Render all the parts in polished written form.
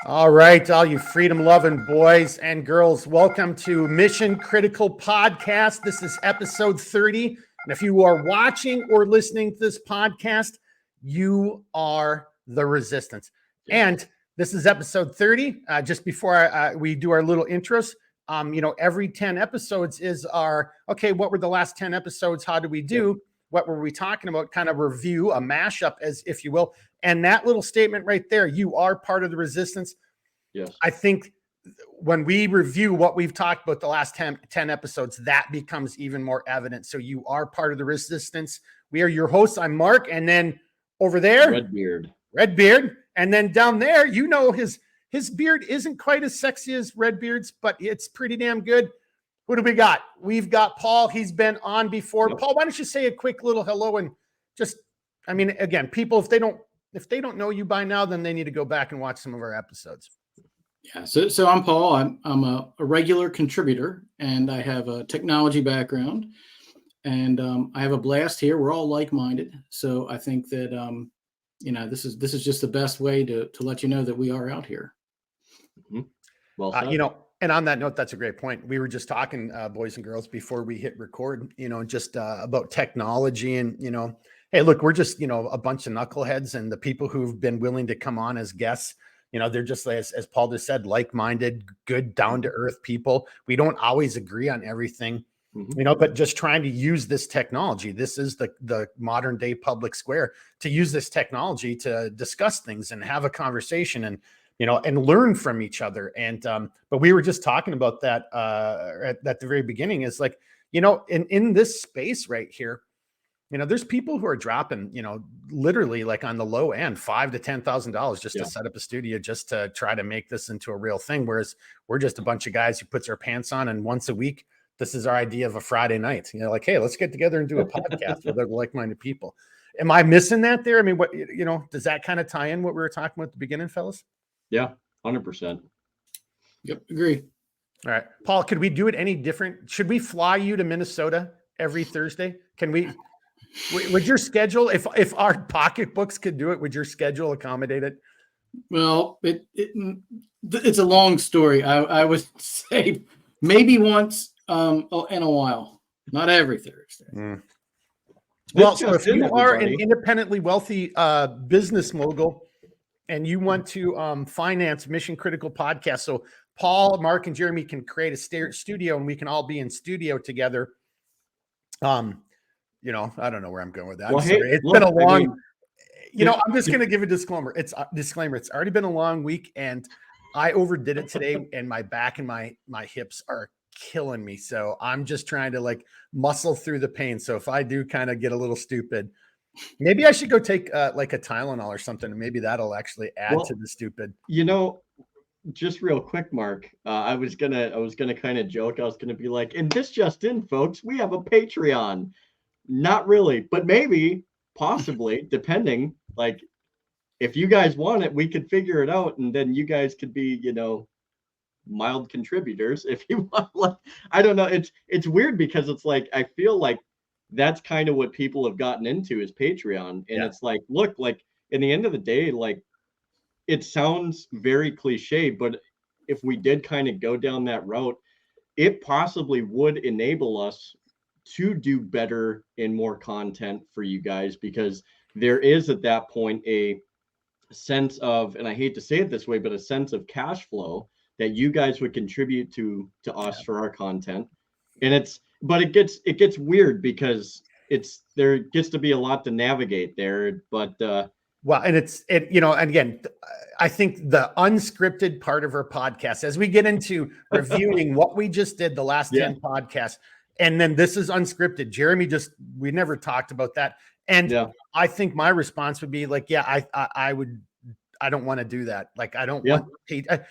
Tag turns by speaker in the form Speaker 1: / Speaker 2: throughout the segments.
Speaker 1: All right, all you freedom-loving boys and girls, welcome to Mission Critical Podcast. This is episode 30. And if you are watching or listening to this podcast, you are the resistance. And this is episode 30. Just before we do our little intros, every 10 episodes is our, okay, what were the last 10 episodes? How do we do? What were we talking about? Kind of review, a mashup, as if you will. And that little statement right there, you are part of the resistance.
Speaker 2: Yes.
Speaker 1: I think when we review what we've talked about the last 10 episodes, that becomes even more evident. So you are part of the resistance. We are your hosts. I'm Mark. And then over there, Redbeard. And then down there, his beard isn't quite as sexy as Redbeard's, but it's pretty damn good. Who do we got? We've got Paul. He's been on before. Yep. Paul, why don't you say a quick little hello and just, again, people, if they don't know you by now, then they need to go back and watch some of our episodes.
Speaker 3: Yeah, so I'm Paul. I'm a regular contributor, and I have a technology background, and I have a blast here. We're all like-minded, so I think that this is just the best way to let you know that we are out here.
Speaker 2: Mm-hmm. Well,
Speaker 1: and on that note, that's a great point. We were just talking, boys and girls, before we hit record, just about technology and, hey, look, we're just, a bunch of knuckleheads, and the people who've been willing to come on as guests, they're just, as Paul just said, like-minded, good, down-to-earth people. We don't always agree on everything, but just trying to use this technology. This is the modern day public square, to use this technology to discuss things and have a conversation and, and learn from each other. And, but we were just talking about that at the very beginning, is like, in this space right here, there's people who are dropping, literally like on the low end, $5,000 to $10,000 just to set up a studio, just to try to make this into a real thing. Whereas we're just a bunch of guys who puts our pants on, and once a week, this is our idea of a Friday night. Like, hey, let's get together and do a podcast with other like-minded people. Am I missing that there? What, does that kind of tie in what we were talking about at the beginning, fellas?
Speaker 2: Yeah, 100%.
Speaker 3: Yep, agree.
Speaker 1: All right, Paul, could we do it any different? Should we fly you to Minnesota every Thursday? Can we? Would your schedule, if our pocketbooks could do it, would your schedule accommodate it?
Speaker 3: Well, it's a long story. I would say maybe once in a while, not every Thursday.
Speaker 1: Well, so if you are an independently wealthy business mogul and you want to finance Mission Critical Podcast, so Paul, Mark, and Jeremy can create a studio, and we can all be in studio together. I don't know where I'm going with that.
Speaker 2: Well,
Speaker 1: it's been a long, I'm just going to give a disclaimer. It's already been a long week, and I overdid it today, and my back and my hips are killing me. So I'm just trying to muscle through the pain. So if I do kind of get a little stupid, maybe I should go take like a Tylenol or something, and maybe that'll actually add to the stupid.
Speaker 2: Just real quick, Mark, I was gonna kind of joke. I was gonna be like, and this just in, folks, we have a Patreon. Not really, but maybe, possibly, depending. Like, if you guys want it, we could figure it out, and then you guys could be, mild contributors if you want. I don't know. It's weird because it's like, I feel like that's kind of what people have gotten into is Patreon, and it's like, look, like in the end of the day, like it sounds very cliche, but if we did kind of go down that route, it possibly would enable us to do better and more content for you guys, because there is at that point a sense of, and I hate to say it this way, but a sense of cash flow that you guys would contribute to us for our content. And it gets weird because there gets to be a lot to navigate there, but
Speaker 1: well, and and again, I think the unscripted part of our podcast, as we get into reviewing what we just did the last 10 podcasts, and then this is unscripted. Jeremy we never talked about that. And I think my response would be like, I don't want to do that. Like, I don't want to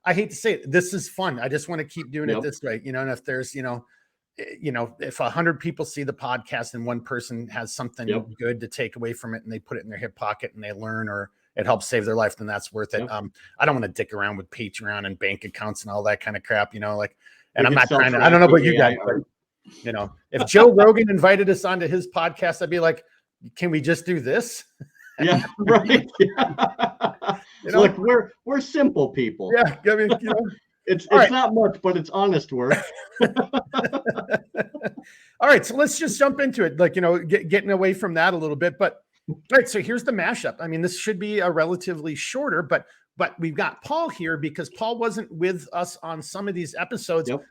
Speaker 1: I hate to say it. This is fun. I just want to keep doing it this way, and if there's, if 100 people see the podcast and one person has something good to take away from it, and they put it in their hip pocket and they learn, or it helps save their life, then that's worth it. I don't want to dick around with Patreon and bank accounts and all that kind of crap, and I'm not trying to, I don't know about you guys, but if Joe Rogan invited us onto his podcast, I'd be like, can we just do this?
Speaker 2: Yeah, right.
Speaker 1: You know?
Speaker 2: Look, we're simple people.
Speaker 1: Yeah, I mean,
Speaker 2: It's
Speaker 1: All right.
Speaker 2: not much, but it's honest work.
Speaker 1: All right, so let's just jump into it. Like, getting away from that a little bit. But all right, so here's the mashup. I mean, this should be a relatively shorter, but we've got Paul here because Paul wasn't with us on some of these episodes.
Speaker 2: Yep.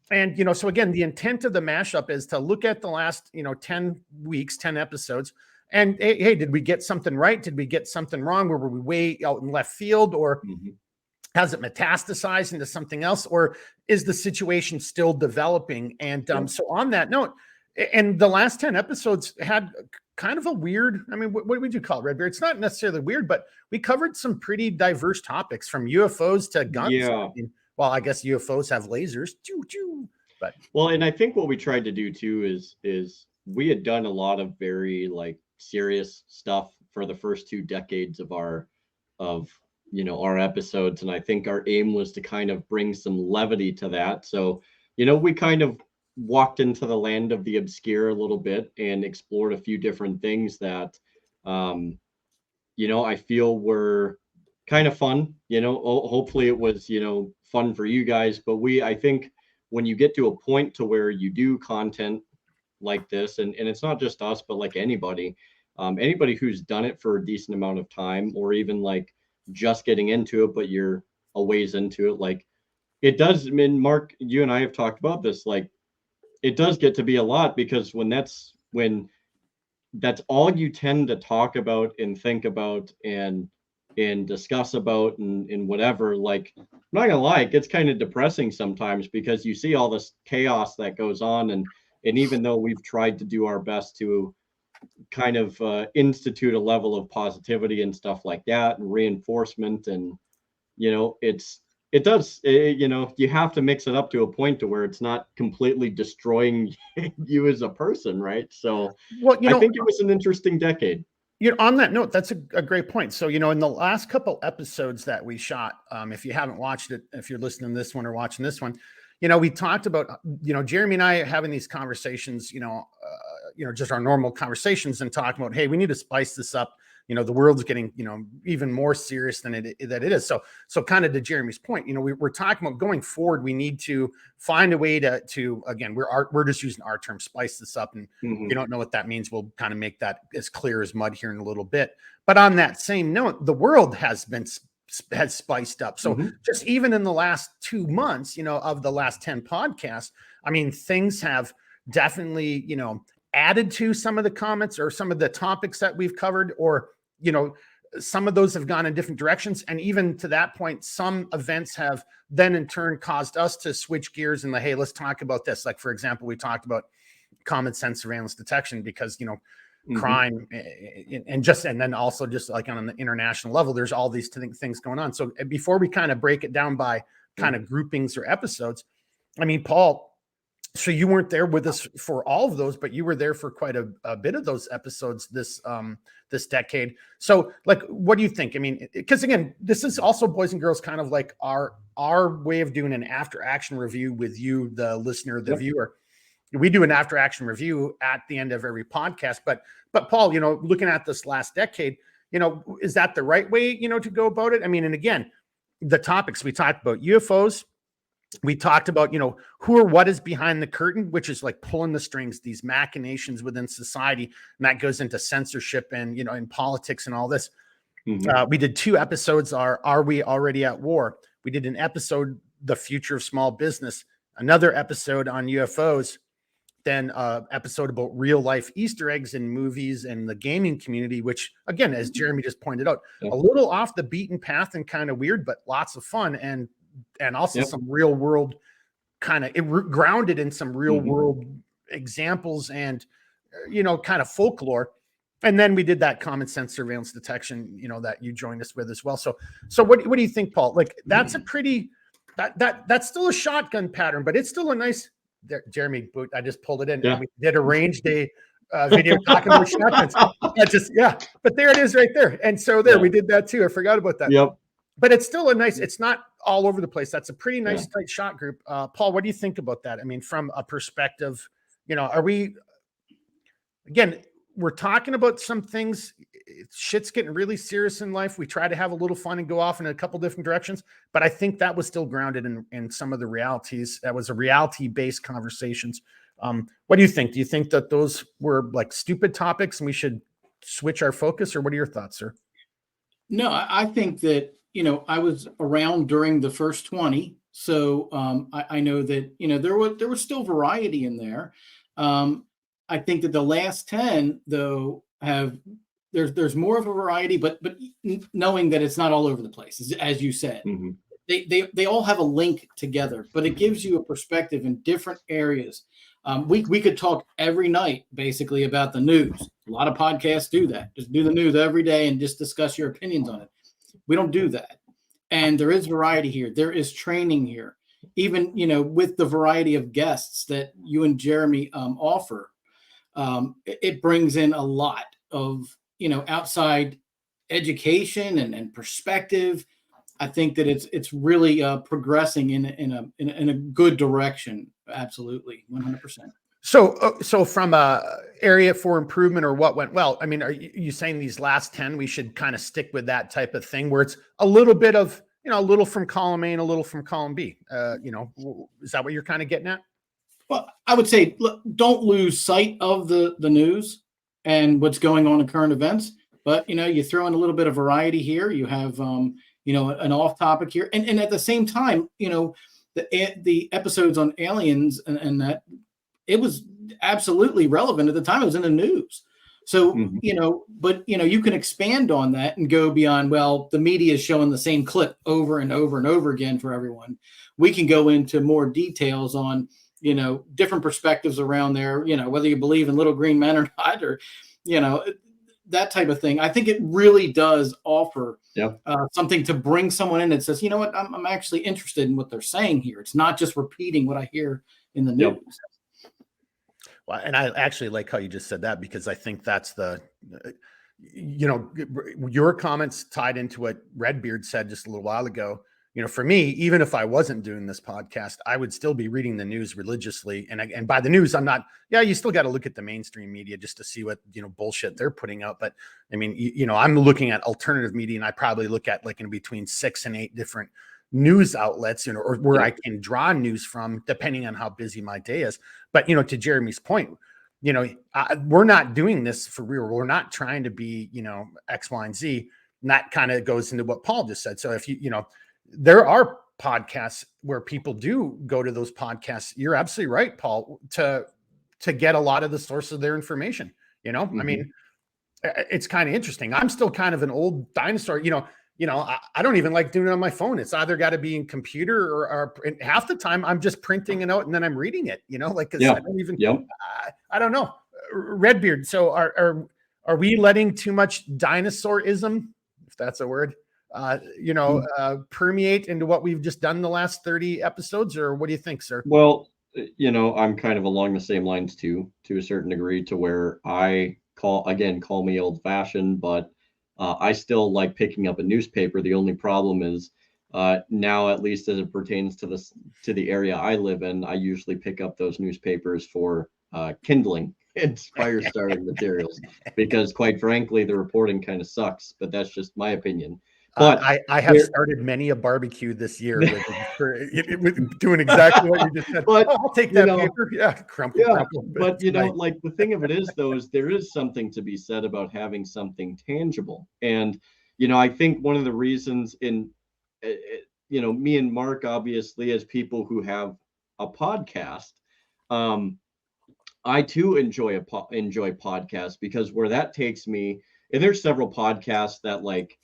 Speaker 1: And so again, the intent of the mashup is to look at the last 10 weeks, 10 episodes. And hey, did we get something right? Did we get something wrong? Were we way out in left field, or has it metastasized into something else, or is the situation still developing? And so on that note, and the last 10 episodes had kind of a weird, I mean, what would you call it, Redbeard? It's not necessarily weird, but we covered some pretty diverse topics, from UFOs to guns.
Speaker 2: Yeah.
Speaker 1: I mean, well, I guess UFOs have lasers. But
Speaker 2: well, and I think what we tried to do too is we had done a lot of very like serious stuff for the first 2 decades of our episodes, and I think our aim was to kind of bring some levity to that. So we kind of walked into the land of the obscure a little bit and explored a few different things that I feel were kind of fun. Hopefully it was fun for you guys, but I think when you get to a point to where you do content like this, and it's not just us, but like anybody who's done it for a decent amount of time, or even like just getting into it, but you're a ways into it, like it does. I mean, Mark, you and I have talked about this, like it does get to be a lot, because when that's all you tend to talk about and think about and discuss about and whatever, like I'm not gonna lie, it gets kind of depressing sometimes, because you see all this chaos that goes on, and even though we've tried to do our best to kind of institute a level of positivity and stuff like that, and reinforcement, and you have to mix it up to a point to where it's not completely destroying you as a person, right? So I think it was an interesting decade.
Speaker 1: On that note, that's a great point. So, in the last couple episodes that we shot, if you haven't watched it, if you're listening to this one or watching this one, we talked about, Jeremy and I having these conversations, just our normal conversations, and talking about, hey, we need to spice this up. The world's getting, even more serious than it is. So kind of to Jeremy's point, we're talking about going forward, we need to find a way to again, we're just using our term, spice this up. And if you don't know what that means, we'll kind of make that as clear as mud here in a little bit. But on that same note, the world has spiced up. So just even in the last 2 months, of the last 10 podcasts, I mean, things have definitely, added to some of the comments or some of the topics that we've covered, or some of those have gone in different directions. And even to that point, some events have then in turn caused us to switch gears and hey, let's talk about this. Like, for example, we talked about common sense surveillance detection, because crime and then also just like on an international level, there's all these things going on. So before we kind of break it down by kind of groupings or episodes, I mean, Paul, so you weren't there with us for all of those, but you were there for quite a bit of those episodes this decade. So like, what do you think? I mean, because again, this is also, boys and girls, kind of like our way of doing an after action review with you, the listener, the viewer. We do an after action review at the end of every podcast, but Paul, looking at this last decade, is that the right way, to go about it? I mean, and again, the topics we talked about, UFOs, we talked about, who or what is behind the curtain, which is like pulling the strings, these machinations within society. And that goes into censorship and, in politics and all this. We did 2 episodes, Are We Already at War? We did an episode, The Future of Small Business, another episode on UFOs, then episode about real life Easter eggs in movies and the gaming community, which again, as Jeremy just pointed out, a little off the beaten path and kind of weird, but lots of fun. And also some real world kind of grounded in some real world examples and, kind of folklore. And then we did that common sense surveillance detection, that you joined us with as well. So what do you think, Paul? Like, that's a pretty, that's still a shotgun pattern, but it's still a nice, Jeremy, I just pulled it in. We did arrange a video talking about shotguns. But there it is right there. And so we did that too. I forgot about that.
Speaker 2: Yep.
Speaker 1: But it's still it's not all over the place. That's a pretty nice tight shot group. Paul, what do you think about that? I mean, from a perspective, are we, again, we're talking about some things. Shit's getting really serious in life. We try to have a little fun and go off in a couple different directions, but I think that was still grounded in some of the realities. That was a reality-based conversations. What do you think? Do you think that those were like stupid topics and we should switch our focus, or what are your thoughts, sir?
Speaker 3: No, I think that, I was around during the first 20. So I know that, there was still variety in there. I think that the last 10, though, there's more of a variety, but knowing that it's not all over the place, as you said.
Speaker 2: Mm-hmm.
Speaker 3: They all have a link together, but it gives you a perspective in different areas. We could talk every night basically about the news. A lot of podcasts do that. Just do the news every day and just discuss your opinions on it. We don't do that. And there is variety here. There is training here. Even, with the variety of guests that you and Jeremy offer, it brings in a lot of, outside education and perspective. I think that it's really progressing in a good direction. Absolutely, 100%.
Speaker 1: So from a area for improvement or what went well, I mean, are you saying these last 10, we should kind of stick with that type of thing where it's a little bit of, a little from column A and a little from column B? Is that what you're kind of getting at?
Speaker 3: Well, I would say, look, don't lose sight of the news and what's going on in current events. But, you throw in a little bit of variety here. You have, an off topic here. And at the same time, the episodes on aliens and that, it was absolutely relevant at the time. It was in the news. So, but, you can expand on that and go beyond, well, the media is showing the same clip over and over and over again for everyone. We can go into more details on, different perspectives around there, whether you believe in little green men or not, or, that type of thing. I think it really does offer something to bring someone in that says, you know what, I'm actually interested in what they're saying here. It's not just repeating what I hear in the news.
Speaker 1: Well, and I actually like how you just said that, because I think that's your comments tied into what Redbeard said just a little while ago. For me, even if I wasn't doing this podcast, I would still be reading the news religiously. And by the news, I'm not, you still got to look at the mainstream media just to see what, bullshit they're putting out. But I mean, I'm looking at alternative media, and I probably look at like in between 6 and 8 different news outlets, or where I can draw news from, depending on how busy my day is. But, to Jeremy's point, we're not doing this for real. We're not trying to be, X, Y, and Z. And that kind of goes into what Paul just said. So if there are podcasts where people do go to those podcasts. You're absolutely right, Paul, to get a lot of the source of their information. I mean, it's kind of interesting. I'm still kind of an old dinosaur, I don't even like doing it on my phone. It's either got to be in computer or half the time I'm just printing it out and then I'm reading it, I don't even, I don't know. Redbeard. So are we letting too much dinosaurism, if that's a word, permeate into what we've just done the last 30 episodes, or what do you think, sir?
Speaker 2: Well, I'm kind of along the same lines too, to a certain degree, to where I call me old fashioned, but I still like picking up a newspaper. The only problem is now, at least as it pertains to the area I live in, I usually pick up those newspapers for kindling and fire starting materials, because quite frankly, the reporting kind of sucks, but that's just my opinion. But
Speaker 1: I have started many a barbecue this year with doing exactly what you just said.
Speaker 2: But,
Speaker 1: I'll take that paper. Yeah, crumple.
Speaker 2: But like the thing of it is, though, is there is something to be said about having something tangible. And I think one of the reasons me and Mark, obviously, as people who have a podcast, I too enjoy podcasts, because where that takes me, and there's several podcasts that like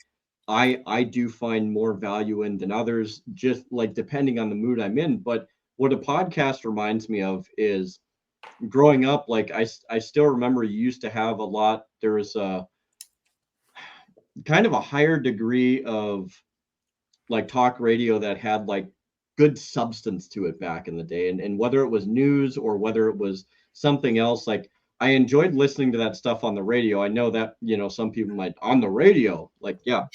Speaker 2: I do find more value in than others, just like depending on the mood I'm in. But what a podcast reminds me of is growing up. Like I still remember you used to have a lot. There was a kind of a higher degree of like talk radio that had like good substance to it back in the day. And whether it was news or whether it was something else, like I enjoyed listening to that stuff on the radio. I know that, some people might on the radio, like, that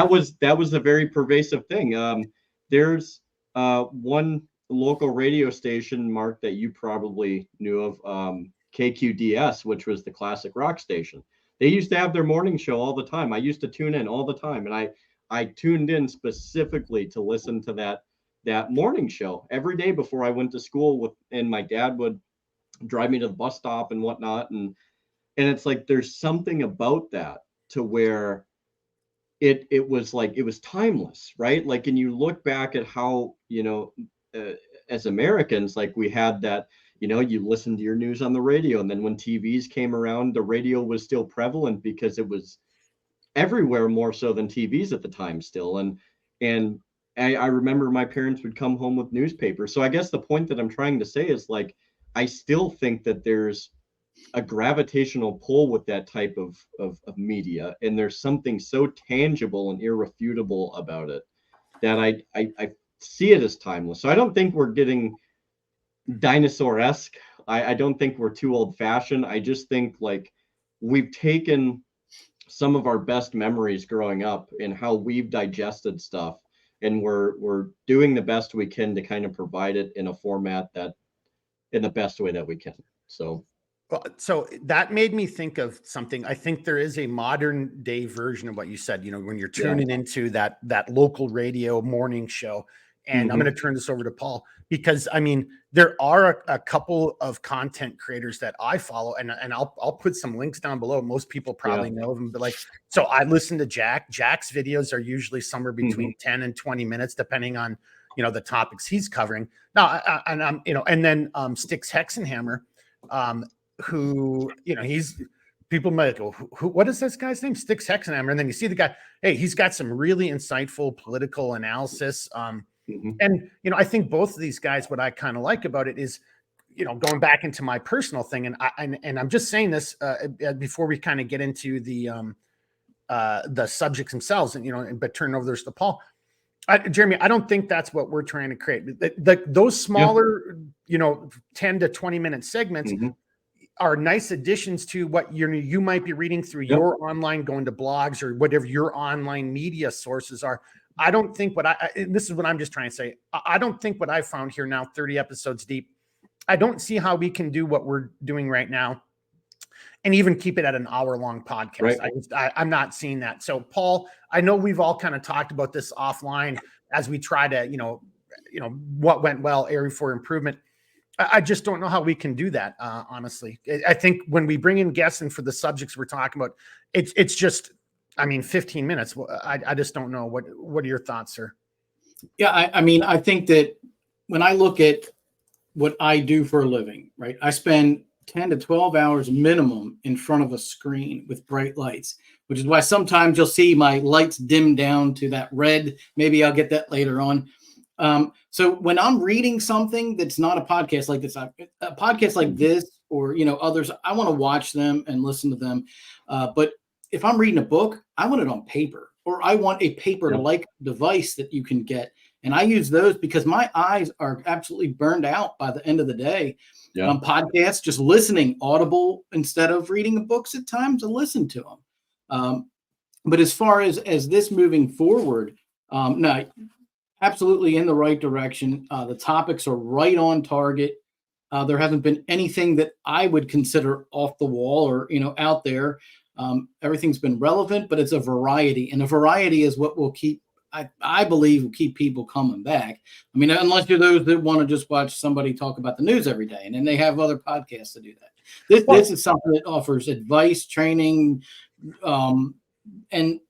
Speaker 2: was a very pervasive thing. There's one local radio station, Mark, that you probably knew of. KQDS, which was the classic rock station. They used to have their morning show all the time. I used to tune in all the time, and I tuned in specifically to listen to that morning show every day before I went to school and my dad would drive me to the bus stop and whatnot. And it's like there's something about that to where it was like it was timeless, right? Like, and you look back at how, as Americans, like we had that, you listen to your news on the radio, and then when TVs came around, the radio was still prevalent because it was everywhere more so than TVs at the time still. And I remember my parents would come home with newspapers. So I guess the point that I'm trying to say is, like, I still think that there's a gravitational pull with that type of media, and there's something so tangible and irrefutable about it that I see it as timeless. So I don't think we're getting dinosaur-esque. I don't think we're too old-fashioned. I just think, like, we've taken some of our best memories growing up and how we've digested stuff, and we're doing the best we can to kind of provide it in a format that in the best way that we can. So
Speaker 1: well, so that made me think of something. I think there is a modern day version of what you said, when you're tuning into that local radio morning show. And I'm going to turn this over to Paul, because I mean, there are a couple of content creators that I follow, and I'll put some links down below. Most people probably know them, but like, so I listen to Jack. Jack's videos are usually somewhere between 10 and 20 minutes, depending on, the topics he's covering. Now, and I'm, and then Styx Hexenhammer, who, people might go, what is this guy's name? Styx Hexenhammer. And then you see the guy, hey, he's got some really insightful political analysis. And, I think both of these guys, what I kind of like about it is, going back into my personal thing. And I'm just saying this before we kind of get into the subjects themselves, and, but turn over this to Paul. Jeremy, I don't think that's what we're trying to create. Those smaller, 10 to 20 minute segments are nice additions to what you might be reading through your online, going to blogs or whatever your online media sources are. I don't think this is what I'm just trying to say. I don't think what I found here now, 30 episodes deep, I don't see how we can do what we're doing right now and even keep it at an hour-long podcast. Right. I'm not seeing that. So, Paul, I know we've all kind of talked about this offline as we try to, what went well, area for improvement. I just don't know how we can do that, honestly. I think when we bring in guests and for the subjects we're talking about, it's just, 15 minutes. I just don't know. What are your thoughts, sir?
Speaker 3: Yeah, I think that when I look at what I do for a living, right, I spend 10 to 12 hours minimum in front of a screen with bright lights, which is why sometimes you'll see my lights dim down to that red. Maybe I'll get that later on. So when I'm reading something that's not a podcast like this, a podcast like this or, others, I want to watch them and listen to them. But if I'm reading a book, I want it on paper, or I want a paper-like device that you can get. And I use those because my eyes are absolutely burned out by the end of the day. Podcasts, just listening audible instead of reading books at times, and listen to them. But as far as this moving forward, no, absolutely in the right direction. The topics are right on target. There hasn't been anything that I would consider off the wall or, out there. Everything's been relevant, but it's a variety, and a variety is what will keep, I believe, will keep people coming back. Unless you're those that want to just watch somebody talk about the news every day, and then they have other podcasts to do that. This is something that offers advice, training, and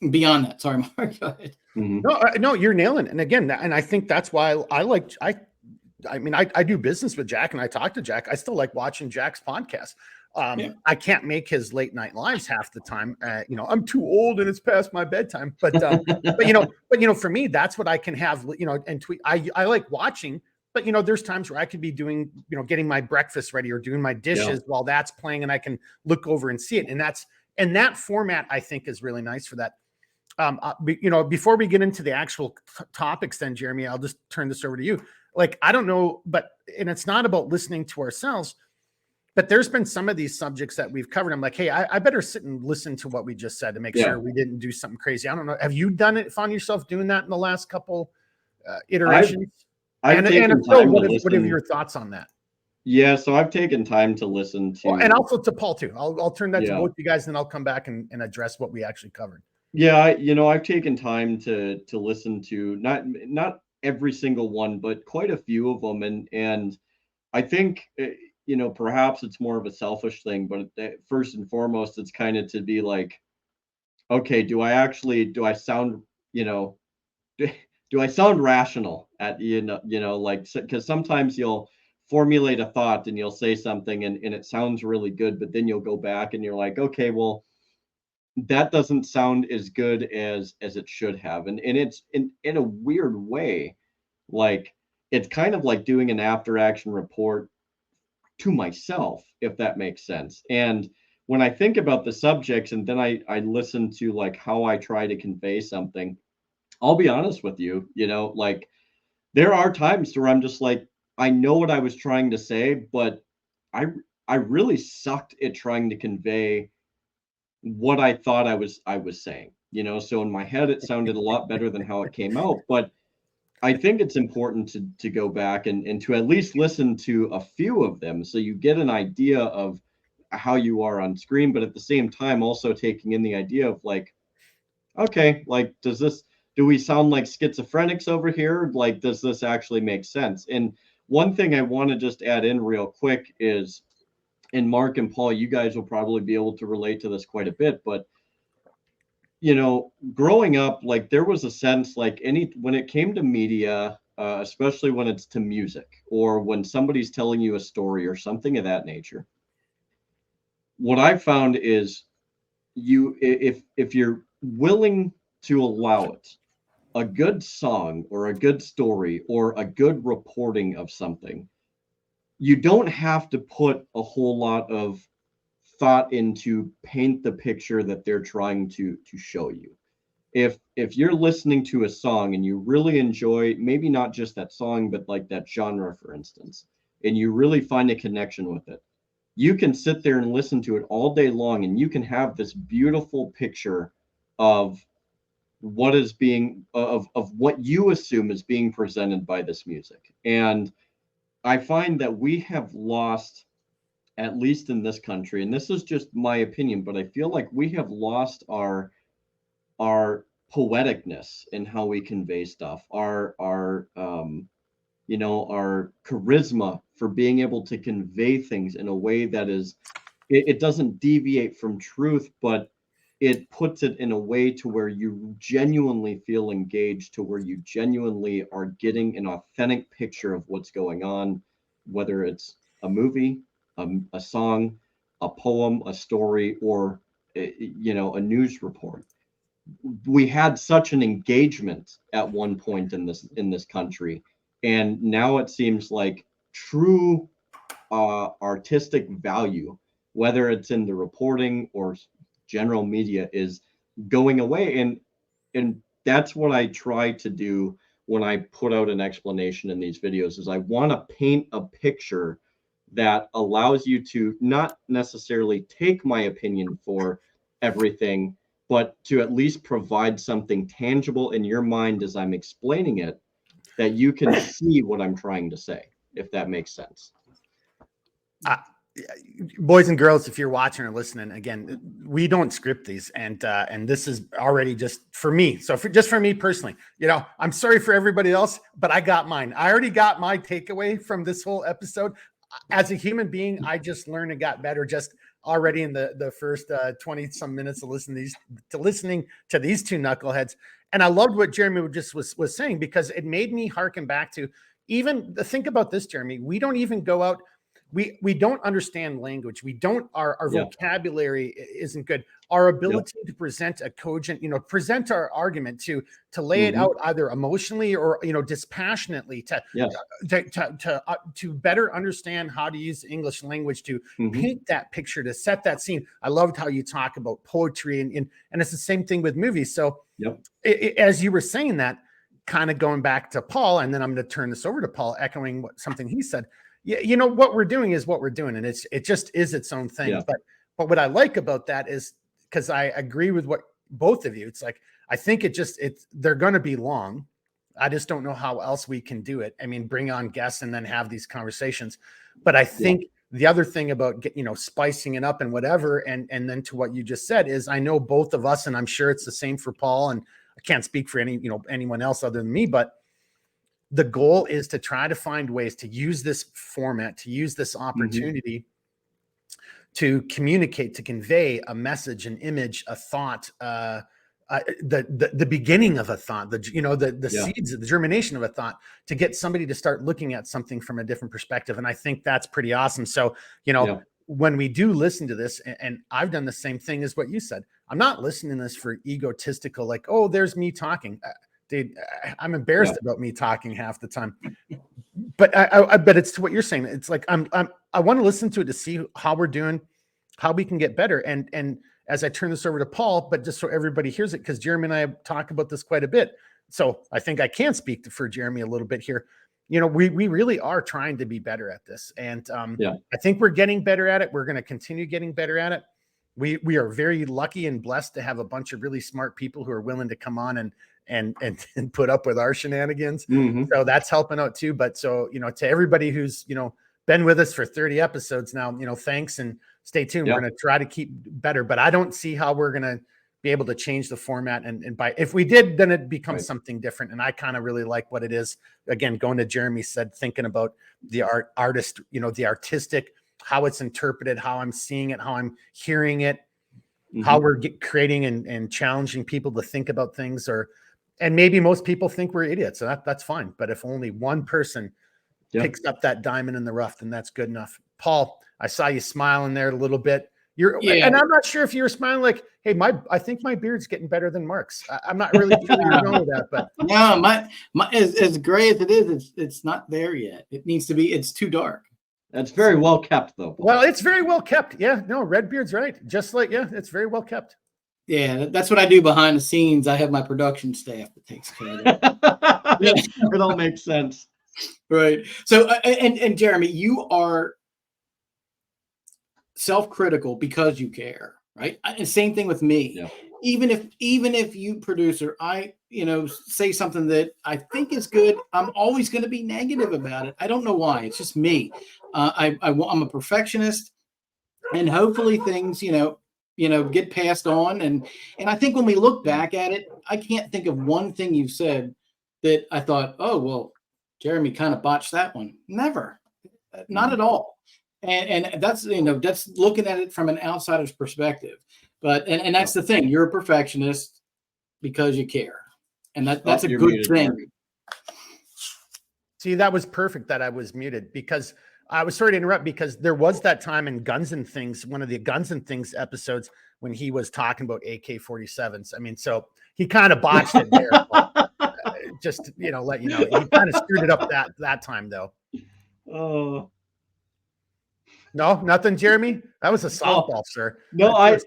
Speaker 3: beyond that. Sorry, Mark, go ahead.
Speaker 1: No, you're nailing it. And again, and I think that's why I do business with Jack, and I talk to Jack. I still like watching Jack's podcast. I can't make his late night lives half the time. I'm too old and it's past my bedtime. But for me, that's what I can have. And tweet. I like watching. But there's times where I could be doing, getting my breakfast ready or doing my dishes while that's playing, and I can look over and see it. And that format I think is really nice for that. Before we get into the actual topics, then Jeremy, I'll just turn this over to you. Like, I don't know, and it's not about listening to ourselves. But there's been some of these subjects that we've covered. I'm like, hey, I better sit and listen to what we just said to make sure we didn't do something crazy. I don't know. Have you found yourself doing that in the last couple iterations? What are your thoughts on that?
Speaker 2: Yeah, so I've taken time to listen to.
Speaker 1: Well, and also to Paul too. I'll turn that to
Speaker 2: Yeah.
Speaker 1: both you guys, and I'll come back and address what we actually covered.
Speaker 2: Yeah, I've taken time to listen to not every single one, but quite a few of them, and I think perhaps it's more of a selfish thing, but first and foremost, it's kind of to be like, okay, do I sound do I sound rational at like, because sometimes you'll formulate a thought and you'll say something and it sounds really good, but then you'll go back and you're like, okay, well, that doesn't sound as good as it should have, and it's in a weird way, like it's kind of like doing an after action report to myself, if that makes sense. And when I think about the subjects and then I listen to like how I try to convey something, I'll be honest with you, like there are times where I'm just like, I know what I was trying to say, but I I really sucked at trying to convey what I thought I was saying. So in my head it sounded a lot better than how it came out, but I think it's important to go back and to at least listen to a few of them so you get an idea of how you are on screen, but at the same time also taking in the idea of like, okay, like do we sound like schizophrenics over here? Like, does this actually make sense? And one thing I want to just add in real quick is, and Mark and Paul, you guys will probably be able to relate to this quite a bit, but growing up, like there was a sense like when it came to media, especially when it's to music or when somebody's telling you a story or something of that nature, what I found is if you're willing to allow it, a good song or a good story or a good reporting of something, you don't have to put a whole lot of thought into paint the picture that they're trying to show you. If you're listening to a song and you really enjoy maybe not just that song but like that genre, for instance, and you really find a connection with it, you can sit there and listen to it all day long and you can have this beautiful picture of what is being of what you assume is being presented by this music. And I find that we have lost, at least in this country, and this is just my opinion, but I feel like we have lost our poeticness in how we convey stuff, our charisma for being able to convey things in a way that is, it doesn't deviate from truth, but it puts it in a way to where you genuinely feel engaged, to where you genuinely are getting an authentic picture of what's going on, whether it's a movie, a song, a poem, a story, or a news report. We had such an engagement at one point in this country, and now it seems like true artistic value, whether it's in the reporting or general media, is going away. And that's what I try to do when I put out an explanation in these videos, is I want to paint a picture that allows you to not necessarily take my opinion for everything, but to at least provide something tangible in your mind as I'm explaining it, that you can see what I'm trying to say, if that makes sense.
Speaker 1: Boys and girls, if you're watching or listening, again, we don't script these, and this is already just for me. So just for me personally, I'm sorry for everybody else, but I got mine. I already got my takeaway from this whole episode. As a human being, I just learned and got better just already in the first 20 some minutes of listening to these two knuckleheads. And I loved what Jeremy just was saying, because it made me harken back to even think about this, Jeremy. We don't even go out. We don't understand language. We don't, our vocabulary isn't good. Our ability to present a cogent, present our argument, to lay it out either emotionally or, dispassionately, to better understand how to use the English language to paint that picture, to set that scene. I loved how you talk about poetry and it's the same thing with movies. So as you were saying that, kind of going back to Paul, and then I'm going to turn this over to Paul, echoing something he said. Yeah, what we're doing is what we're doing, and it just is its own thing. Yeah. But what I like about that is, because I agree with what both of you, it's like, I think they're going to be long. I just don't know how else we can do it. I mean, bring on guests and then have these conversations. But I think the other thing about, spicing it up and whatever, and then to what you just said is, I know both of us, and I'm sure it's the same for Paul, and I can't speak for anyone else other than me, but the goal is to try to find ways to use this format, to use this opportunity to communicate, to convey a message, an image, a thought, the beginning of a thought, the seeds, the germination of a thought, to get somebody to start looking at something from a different perspective. And I think that's pretty awesome. So, when we do listen to this, and I've done the same thing as what you said, I'm not listening to this for egotistical, like, oh, there's me talking. Dude, I'm embarrassed about me talking half the time. But I bet it's to what you're saying. It's like, I want to listen to it to see how we're doing, how we can get better. And as I turn this over to Paul, but just so everybody hears it, because Jeremy and I talk about this quite a bit. So I think I can speak for Jeremy a little bit here. We really are trying to be better at this. And I think we're getting better at it. We're going to continue getting better at it. We are very lucky and blessed to have a bunch of really smart people who are willing to come on and put up with our shenanigans. So that's helping out too. But so, to everybody who's, been with us for 30 episodes now, thanks, and stay tuned. We're going to try to keep better, but I don't see how we're going to be able to change the format. And if we did, then it becomes something different. And I kind of really like what it is. Again, going to Jeremy said, thinking about the artist, the artistic, how it's interpreted, how I'm seeing it, how I'm hearing it, how we're creating and challenging people to think about things, and maybe most people think we're idiots. So that's fine. But if only one person picks up that diamond in the rough, then that's good enough. Paul, I saw you smiling there a little bit. And I'm not sure if you were smiling like, hey, I think my beard's getting better than Mark's. I'm not really sure you're going with that, but
Speaker 3: no, my as gray as it is, it's not there yet. It needs to be. It's too dark.
Speaker 2: That's very well kept, though.
Speaker 1: Well, it's very well kept. Yeah, no, Redbeard's right. Just like, it's very well kept.
Speaker 3: Yeah, that's what I do behind the scenes. I have my production staff that takes care of that.
Speaker 2: It all makes sense.
Speaker 3: Right. So, and Jeremy, you are self-critical because you care, right? And same thing with me.
Speaker 2: Yeah.
Speaker 3: Even if you, producer, I say something that I think is good, I'm always going to be negative about it. I don't know why. It's just me. I'm a perfectionist, and hopefully things get passed on. And I think when we look back at it, I can't think of one thing you've said that I thought, oh well, Jeremy kind of botched that one. Never, not at all. And that's that's looking at it from an outsider's perspective. But and that's the thing. You're a perfectionist because you care, and that's a good thing.
Speaker 2: Mark.
Speaker 1: See, that was perfect that I was muted, because I was sorry to interrupt, because there was that time in Guns and Things, one of the Guns and Things episodes, when he was talking about AK-47s. I mean, so he kind of botched it there. Just let you know, he kind of screwed it up that time though.
Speaker 2: Oh.
Speaker 1: No, nothing, Jeremy. That was a softball, sir.
Speaker 2: No, I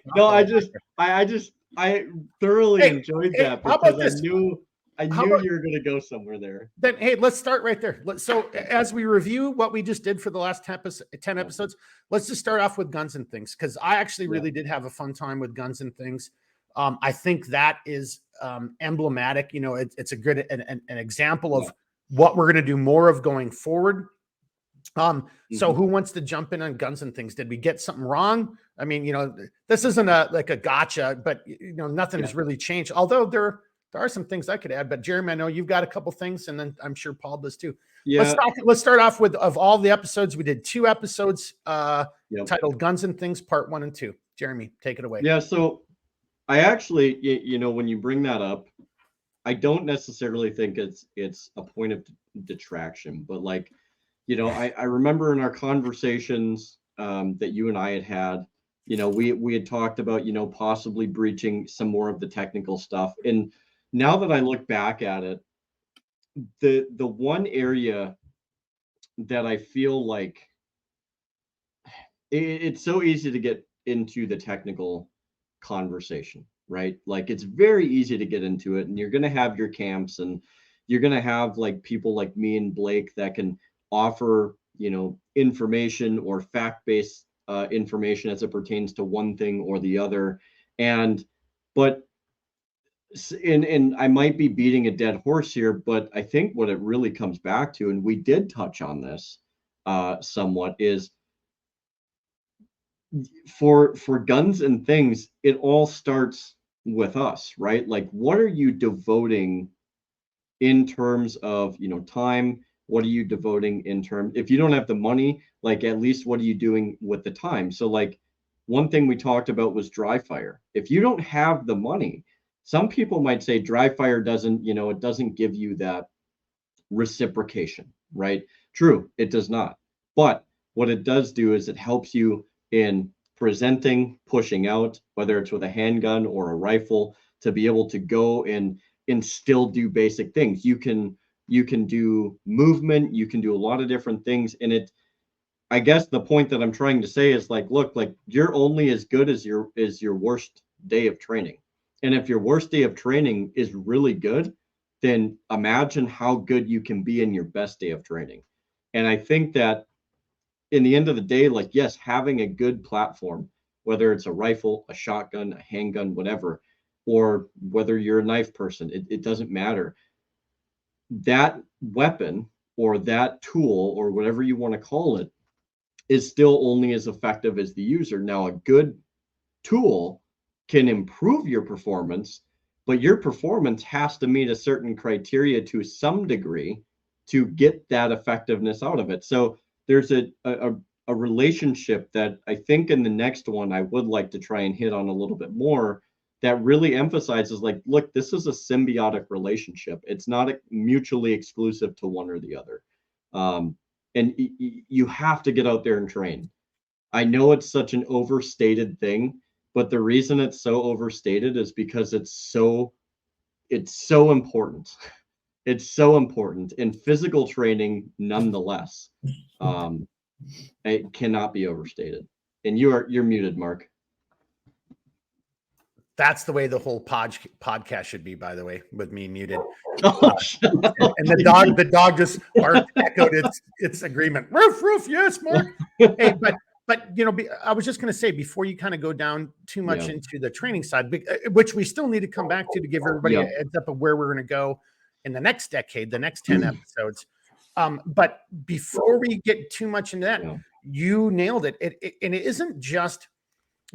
Speaker 2: thoroughly enjoyed that, because I knew you were going to go somewhere there.
Speaker 1: Then, hey, let's start right there. So, as we review what we just did for the last 10 episodes, let's just start off with Guns and Things, because I actually really did have a fun time with Guns and Things. I think that is emblematic. It's a good an example of what we're going to do more of going forward. So who wants to jump in on Guns and Things? Did we get something wrong? I mean, this isn't a gotcha, but nothing has really changed. Although there are some things I could add, but Jeremy, I know you've got a couple things, and then I'm sure Paul does too. Yeah. Let's start off with, of all the episodes, we did 2 episodes titled Guns and Things Part 1 and 2. Jeremy, take it away.
Speaker 2: Yeah. So I actually, when you bring that up, I don't necessarily think it's a point of detraction, but like, I remember in our conversations that you and I had, we had talked about, possibly breaching some more of the technical stuff. And now that I look back at it, the one area that I feel like it's so easy to get into the technical conversation, right? Like, it's very easy to get into it, and you're going to have your camps, and you're going to have like people like me and Blake that can offer, information or fact-based information as it pertains to one thing or the other. But and I might be beating a dead horse here, but I think what it really comes back to, and we did touch on this somewhat, is for guns and things, it all starts with us, right? Like, what are you devoting in terms of, time? What are you devoting in terms, if you don't have the money, like, at least what are you doing with the time? So, like, one thing we talked about was dry fire. If you don't have the money, some people might say dry fire doesn't, it doesn't give you that reciprocation, right? True, it does not. But what it does do is it helps you in presenting, pushing out, whether it's with a handgun or a rifle, to be able to go and still do basic things. You can do movement, you can do a lot of different things. And I guess the point that I'm trying to say is, like, look, like, you're only as good as your worst day of training. And if your worst day of training is really good, then imagine how good you can be in your best day of training. And I think that in the end of the day, like, yes, having a good platform, whether it's a rifle, a shotgun, a handgun, whatever, or whether you're a knife person, it doesn't matter. That weapon or that tool or whatever you want to call it is still only as effective as the user. Now, a good tool can improve your performance, but your performance has to meet a certain criteria to some degree to get that effectiveness out of it. So there's a relationship that I think in the next one I would like to try and hit on a little bit more, that really emphasizes, like, look, this is a symbiotic relationship. It's not mutually exclusive to one or the other. And you have to get out there and train. I know it's such an overstated thing, but the reason it's so overstated is because it's so important. It's so important, and physical training, nonetheless, it cannot be overstated. And you're muted, Mark.
Speaker 1: That's the way the whole podcast should be, by the way, with me muted.
Speaker 2: Oh,
Speaker 1: and the dog just echoed its agreement. Roof, roof, yes, Mark. Hey, but I was just going to say, before you kind of go down too much into the training side, which we still need to come back to give everybody a heads up of where we're going to go in the next decade, the next 10 episodes. But before we get too much into that, you nailed it. And it isn't just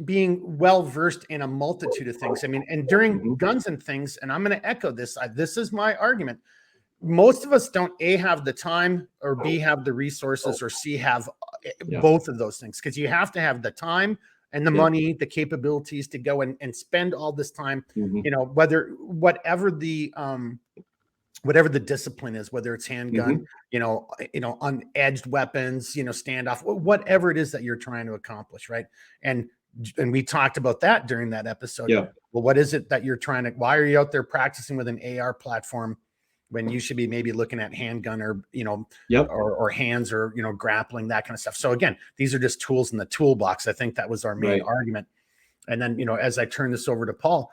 Speaker 1: being well versed in a multitude of things. I mean, and during guns and things, and I'm going to echo this. This is my argument. Most of us don't A, have the time, or B, have the resources, or C, have both of those things. Because you have to have the time and the money, the capabilities to go and spend all this time, whatever the discipline is, whether it's handgun, unedged weapons, standoff, whatever it is that you're trying to accomplish. Right. And we talked about that during that episode.
Speaker 2: Yeah.
Speaker 1: Well, what is it that you're why are you out there practicing with an AR platform when you should be maybe looking at handgun or, or hands or, grappling, that kind of stuff. So again, these are just tools in the toolbox. I think that was our main argument. And then, as I turn this over to Paul,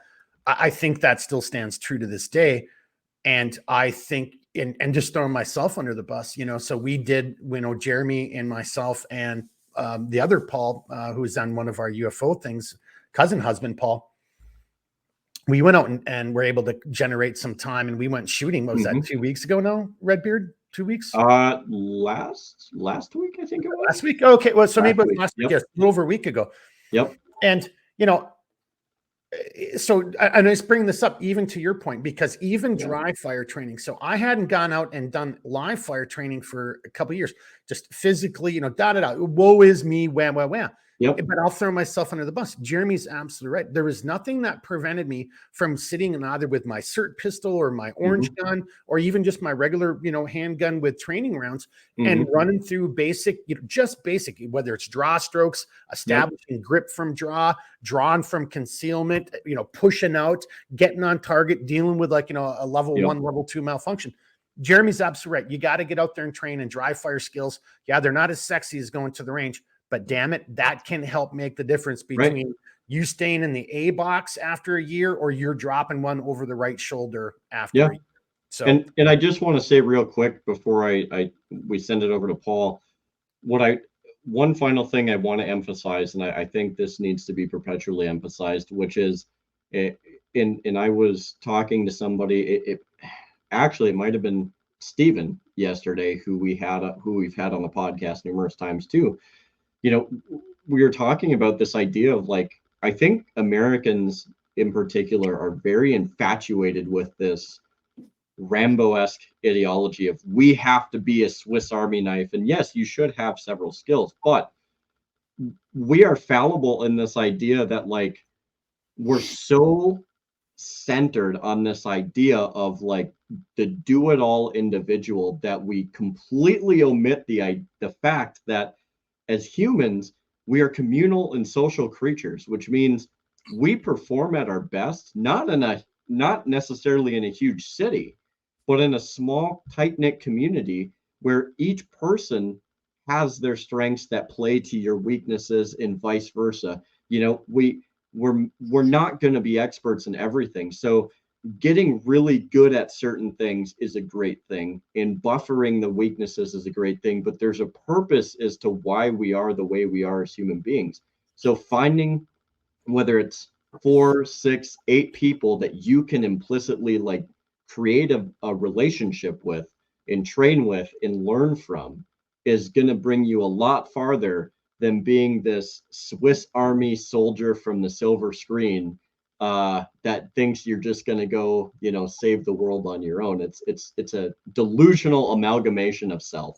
Speaker 1: I think that still stands true to this day. And I think, and just throwing myself under the bus, so we did, Jeremy and myself and the other Paul, who's on one of our UFO things, cousin husband, Paul, we went out and were able to generate some time, and we went shooting. What was that, 2 weeks ago now, Redbeard? 2 weeks?
Speaker 2: Last week, I think it was.
Speaker 1: Last week? Okay. Well, so maybe it was last week. Yes, a little over a week ago.
Speaker 2: Yep.
Speaker 1: And, so, and I just bring this up even to your point, because even dry fire training. So I hadn't gone out and done live fire training for a couple of years, just physically, woe is me, wham. Yep. But I'll throw myself under the bus. Jeremy's absolutely right. There was nothing that prevented me from sitting either with my SIRT pistol or my orange gun, or even just my regular, handgun with training rounds and running through basic, just basic, whether it's draw strokes, establishing grip from drawn from concealment, pushing out, getting on target, dealing with a level 1, level 2 malfunction. Jeremy's absolutely right. You got to get out there and train and dry fire skills. Yeah, they're not as sexy as going to the range, but damn it, that can help make the difference between you staying in the A box after a year or you're dropping one over the right shoulder after a year. So,
Speaker 2: and I just want to say real quick before we send it over to Paul, one final thing I want to emphasize, and I think this needs to be perpetually emphasized, which is And I was talking to somebody. Actually, it might have been Steven yesterday, who we've had on the podcast numerous times too. You know, we were talking about this idea of like, I think Americans in particular are very infatuated with this Rambo-esque ideology of we have to be a Swiss Army knife. And yes, you should have several skills, but we are fallible in this idea that like we're so centered on this idea of like the do-it-all individual that we completely omit the fact that as humans, we are communal and social creatures, which means we perform at our best, not necessarily in a huge city, but in a small, tight-knit community where each person has their strengths that play to your weaknesses and vice versa. You know, we're not going to be experts in everything. So getting really good at certain things is a great thing, and buffering the weaknesses is a great thing, but there's a purpose as to why we are the way we are as human beings. So finding, whether it's 4, 6, 8 people that you can implicitly like create a relationship with and train with and learn from, is going to bring you a lot farther than being this Swiss Army soldier from the silver screen that thinks you're just going to go, you know, save the world on your own. It's a delusional amalgamation of self.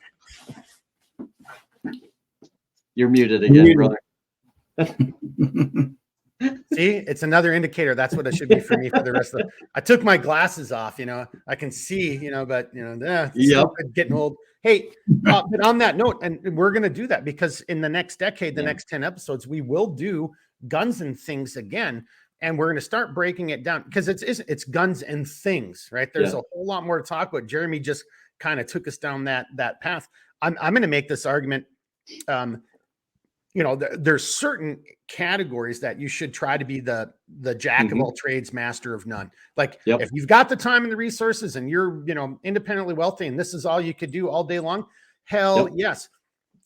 Speaker 2: You're muted again, brother.
Speaker 1: See, it's another indicator. That's what it should be for me for the rest of the. I took my glasses off, you know, I can see, you know, but you know, getting old. Hey, but on that note, and we're going to do that because in the next decade, the next 10 episodes, we will do guns and things again. And we're going to start breaking it down because it's guns and things, right? There's a whole lot more to talk about. Jeremy just kind of took us down that path. I'm going to make this argument. You know, there's certain categories that you should try to be the jack of all trades, master of none. Like if you've got the time and the resources and you're, you know, independently wealthy and this is all you could do all day long, hell yes.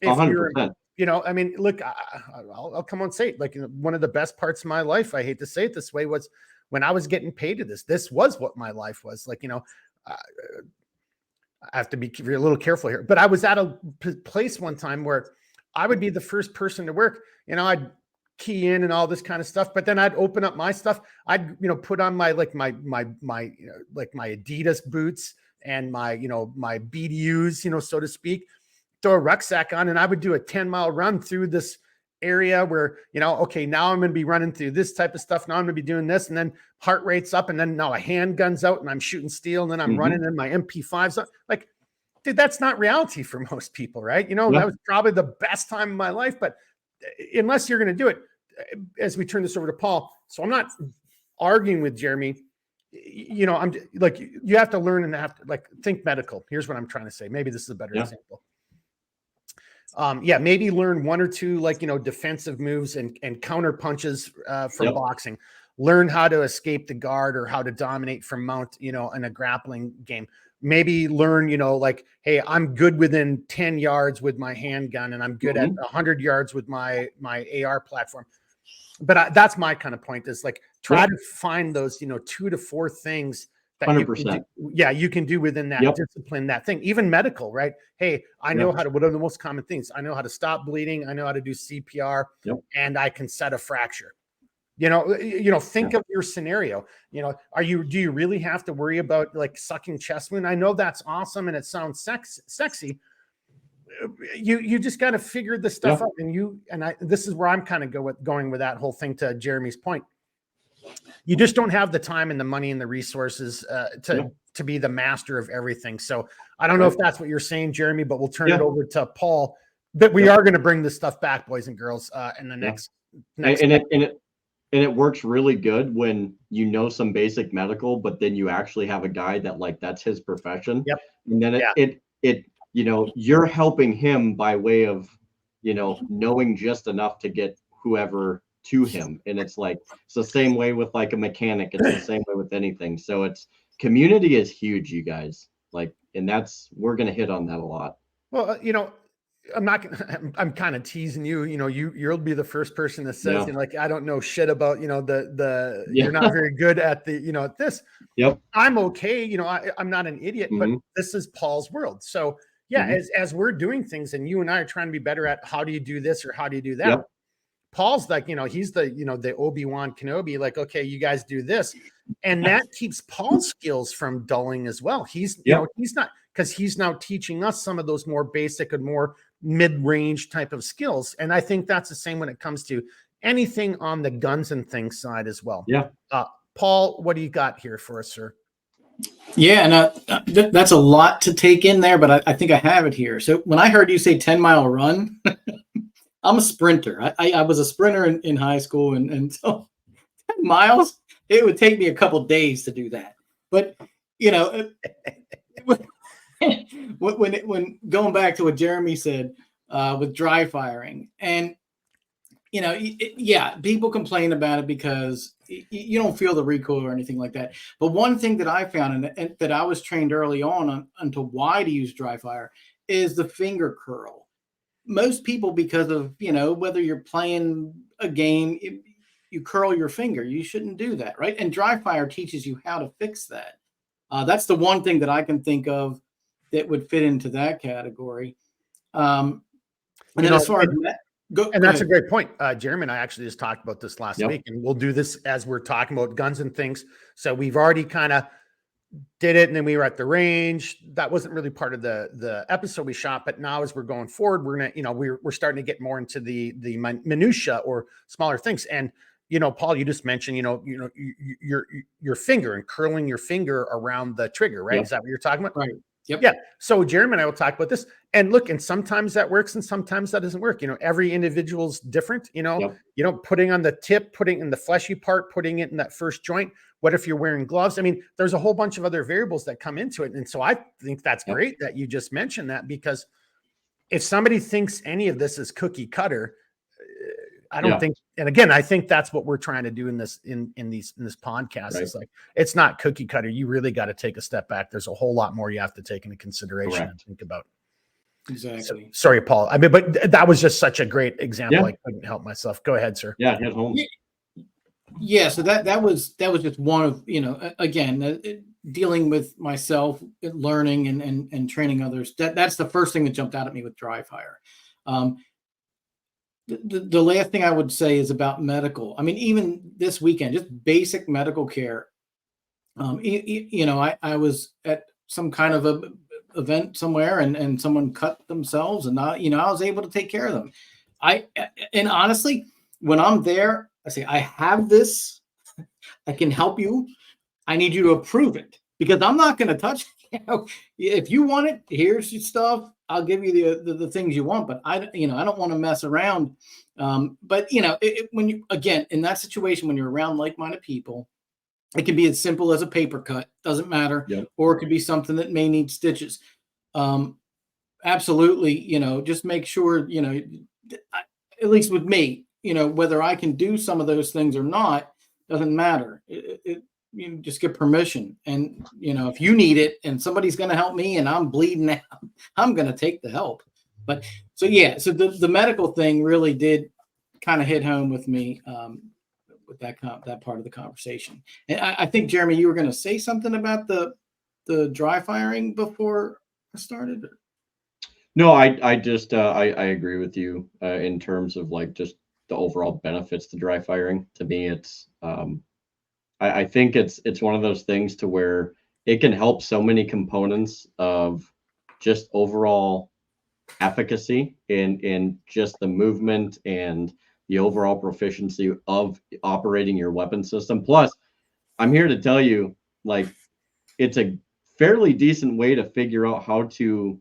Speaker 1: If
Speaker 2: 100%.
Speaker 1: you're, you know, I mean, look, I'll come on and say it. Like, one of the best parts of my life, I hate to say it this way, was when I was getting paid to this was what my life was like. You know, I have to be a little careful here, but I was at a place one time where I would be the first person to work. You know, I'd key in and all this kind of stuff, but then I'd open up my stuff. I'd, you know, put on my my Adidas boots and my BDUs, you know, so to speak, throw a rucksack on, and I would do a 10-mile run through this area where, you know, okay, now I'm going to be running through this type of stuff. Now I'm going to be doing this, and then heart rate's up, and then now a handgun's out and I'm shooting steel, and then I'm running in my MP5s up. Like, dude, that's not reality for most people, right? You know, that was probably the best time of my life, but unless you're going to do it, as we turn this over to Paul. So I'm not arguing with Jeremy. You know, I'm like, you have to learn and have to like think medical. Here's what I'm trying to say. Maybe this is a better example. Maybe learn 1 or 2, like, you know, defensive moves and counter punches from boxing. Learn how to escape the guard or how to dominate from mount, you know, in a grappling game. Maybe learn, you know, like, hey, I'm good within 10 yards with my handgun and I'm good at 100 yards with my AR platform. But that's my kind of point, is like, try to find those, you know, 2 to 4 things that
Speaker 2: 100%.
Speaker 1: you can do within that discipline, that thing, even medical, right? Hey, I know how to, what are the most common things? I know how to stop bleeding. I know how to do CPR and I can set a fracture. You know, think of your scenario. You know, do you really have to worry about like sucking chest wound? I know that's awesome and it sounds sexy. You just got to figure this stuff out. And this is where I'm kind of going with that whole thing, to Jeremy's point. You just don't have the time and the money and the resources to be the master of everything. So I don't know if that's what you're saying, Jeremy, but we'll turn it over to Paul. But we are going to bring this stuff back, boys and girls, in the next.
Speaker 2: And it works really good when you know some basic medical, but then you actually have a guy that like that's his profession. And then it you know, you're helping him by way of, you know, knowing just enough to get whoever to him. And it's like, it's the same way with like a mechanic. It's the same way with anything. So it's, community is huge, you guys. Like, and we're going to hit on that a lot.
Speaker 1: Well, you know, I'm not gonna, I'm kind of teasing you, you'll be the first person that says,
Speaker 2: Yeah.
Speaker 1: like, I don't know shit about,
Speaker 2: Yeah.
Speaker 1: you're not very good at at this.
Speaker 2: Yep.
Speaker 1: I'm okay. I'm not an idiot, but
Speaker 2: Mhm.
Speaker 1: this is Paul's world. So yeah,
Speaker 2: Mhm.
Speaker 1: as we're doing things and you and I are trying to be better at how do you do this or how do you do that?
Speaker 2: Yep.
Speaker 1: Paul's like, he's the, the Obi-Wan Kenobi, like, okay, you guys do this. And that keeps Paul's skills from dulling as well. He's,
Speaker 2: Yep.
Speaker 1: he's not, because he's now teaching us some of those more basic and more mid-range type of skills. And I think that's the same when it comes to anything on the guns and things side as well.
Speaker 2: Yeah.
Speaker 1: Paul, what do you got here for us, sir?
Speaker 3: Yeah, and that's a lot to take in there, but I think I have it here. So when I heard you say 10-mile run, I'm a sprinter. I was a sprinter in high school, and so 10 miles, it would take me a couple days to do that. But, when going back to what Jeremy said with dry firing, and, yeah, people complain about it because you don't feel the recoil or anything like that. But one thing that I found and that I was trained early on onto why to use dry fire is the finger curl. Most people, because of, whether you're playing a game, you curl your finger. You shouldn't do that, right? And dry fire teaches you how to fix that. That's the one thing that I can think of that would fit into that category. And then as far as
Speaker 1: that's a great point. Jeremy and I actually just talked about this last
Speaker 2: Yep.
Speaker 1: week, and we'll do this as we're talking about guns and things. So we've already kind of did it, and then we were at the range. That wasn't really part of the episode we shot, but now as we're going forward, we're gonna, we're starting to get more into the minutia or smaller things. And Paul, you just mentioned, your finger and curling your finger around the trigger, right?
Speaker 2: Yep.
Speaker 1: Is that what you're talking about?
Speaker 3: Right. Yep.
Speaker 1: Yeah. So Jeremy and I will talk about this. And look, and sometimes that works and sometimes that doesn't work. Every individual's different,
Speaker 2: Yep.
Speaker 1: Putting on the tip, putting in the fleshy part, putting it in that first joint. What if you're wearing gloves? I mean, there's a whole bunch of other variables that come into it. And so I think that's
Speaker 2: Yep.
Speaker 1: great that you just mentioned that, because if somebody thinks any of this is cookie cutter, I don't think, and again, I think that's what we're trying to do in this podcast.
Speaker 2: Right.
Speaker 1: It's like, it's not cookie cutter. You really got to take a step back. There's a whole lot more you have to take into consideration
Speaker 2: Correct.
Speaker 1: and think about.
Speaker 3: Exactly.
Speaker 1: So, sorry, Paul. I mean, but that was just such a great example.
Speaker 2: Yeah.
Speaker 1: I couldn't help myself. Go ahead, sir.
Speaker 2: Yeah. Hit home.
Speaker 3: Yeah. So that was just one of, again, dealing with myself, learning and training others. That's the first thing that jumped out at me with dry fire. The last thing I would say is about medical. I mean, even this weekend, just basic medical care. I was at some kind of a event somewhere and someone cut themselves, and I was able to take care of them. And honestly, when I'm there, I say, I have this, I can help you. I need you to approve it, because I'm not going to touch it. If you want it, here's your stuff. I'll give you the things you want, but I don't want to mess around. But when you, again, in that situation, when you're around like-minded people, it can be as simple as a paper cut, doesn't matter.
Speaker 2: Yep.
Speaker 3: Or it could be something that may need stitches. Absolutely. Just make sure, at least with me, whether I can do some of those things or not, doesn't matter. You just get permission. And, if you need it and somebody's going to help me and I'm bleeding out, I'm going to take the help. But so, yeah, so the medical thing really did kind of hit home with me with that part of the conversation. And I think, Jeremy, you were going to say something about the dry firing before I started.
Speaker 2: No, I just I agree with you in terms of like just the overall benefits to dry firing. To me, it's I think it's one of those things to where it can help so many components of just overall efficacy in just the movement and the overall proficiency of operating your weapon system. Plus, I'm here to tell you, like, it's a fairly decent way to figure out how to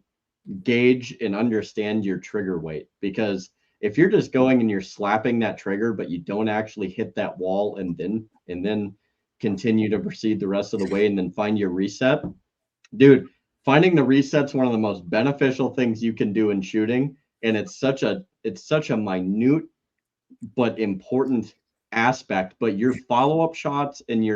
Speaker 2: gauge and understand your trigger weight, because if you're just going and you're slapping that trigger but you don't actually hit that wall and then continue to proceed the rest of the way and then find your reset, dude, finding the reset's one of the most beneficial things you can do in shooting. And it's such a minute but important aspect. But your follow-up shots and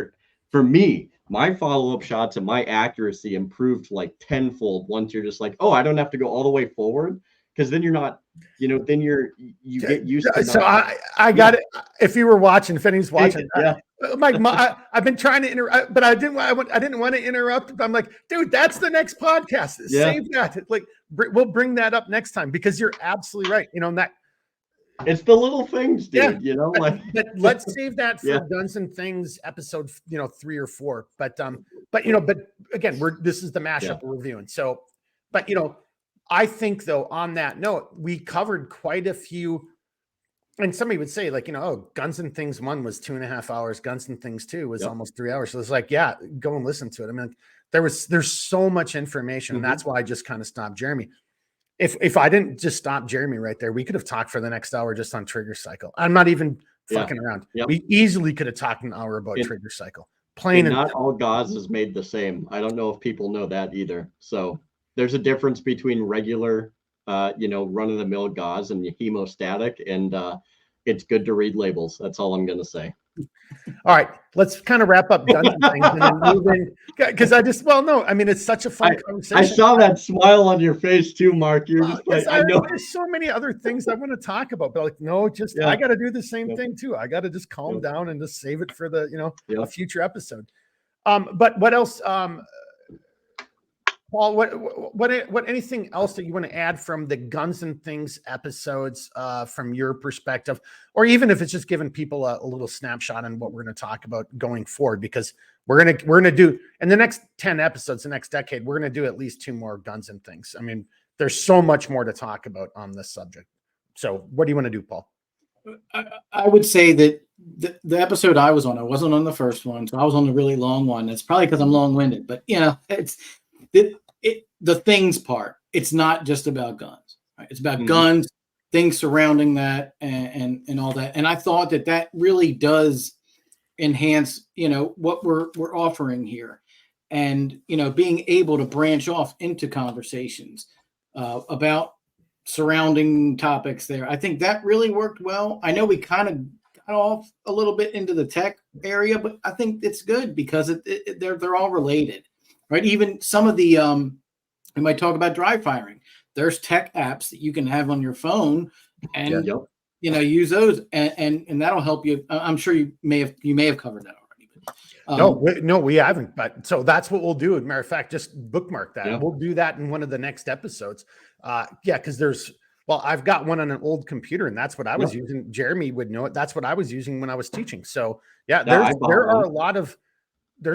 Speaker 2: for me, my follow-up shots and my accuracy improved like tenfold once you're just like, oh, I don't have to go all the way forward. because then you're not, then you get used to.
Speaker 1: So I got it. If you were watching, if anyone's watching,
Speaker 2: yeah.
Speaker 1: I've been trying to interrupt, but I didn't want to interrupt. I'm like, dude, that's the next podcast. Save that. Like, we'll bring that up next time, because you're absolutely right. And that
Speaker 2: it's the little things, dude.
Speaker 1: But let's save that for Guns and Things episode, 3 or 4. But again, this is the mashup we're reviewing. So, but I think, though, on that note, we covered quite a few. And somebody would say, like, Guns and Things 1 was 2.5 hours. Guns and Things 2 was almost 3 hours. So it's like, go and listen to it. I mean, there's so much information. And that's why I just kind of stopped Jeremy. If I didn't just stop Jeremy right there, we could have talked for the next hour just on Trigger Cycle. I'm not even fucking around.
Speaker 2: Yep.
Speaker 1: We easily could have talked an hour about Trigger Cycle.
Speaker 2: Not all gauze is made the same. I don't know if people know that either. So there's a difference between regular, run-of-the-mill gauze and hemostatic, and it's good to read labels. That's all I'm going to say.
Speaker 1: All right, let's kind of wrap up Guns and Things and then move in, because it's such a fun conversation.
Speaker 2: I saw that smile on your face too, Mark. You're just like, I know.
Speaker 1: There's so many other things I want to talk about, but I got to do the same thing too. I got to just calm down and just save it for the, a future episode. But what else? Paul, what anything else that you want to add from the Guns and Things episodes from your perspective, or even if it's just giving people a little snapshot on what we're going to talk about going forward? Because we're gonna do in the next 10 episodes, the next decade, we're going to do at least 2 more Guns and Things. I mean, there's so much more to talk about on this subject. So what do you want to do, Paul?
Speaker 3: I would say that the episode I was on, I wasn't on the first one, so I was on the really long one. It's probably because I'm long-winded, but it's the things part. It's not just about guns, right? It's about guns, things surrounding that, and all that. And I thought that really does enhance, what we're offering here, and being able to branch off into conversations about surrounding topics there. I think that really worked well. I know we kind of got off a little bit into the tech area, but I think it's good because they're all related, right? Even some of the we might talk about dry firing. There's tech apps that you can have on your phone, and use those, and that'll help you. I'm sure you may have covered that already.
Speaker 1: No, we haven't. But so that's what we'll do. As a matter of fact, just bookmark that. We'll do that in one of the next episodes. Because I've got one on an old computer, and that's what I was using. Jeremy would know it. That's what I was using when I was teaching. So there's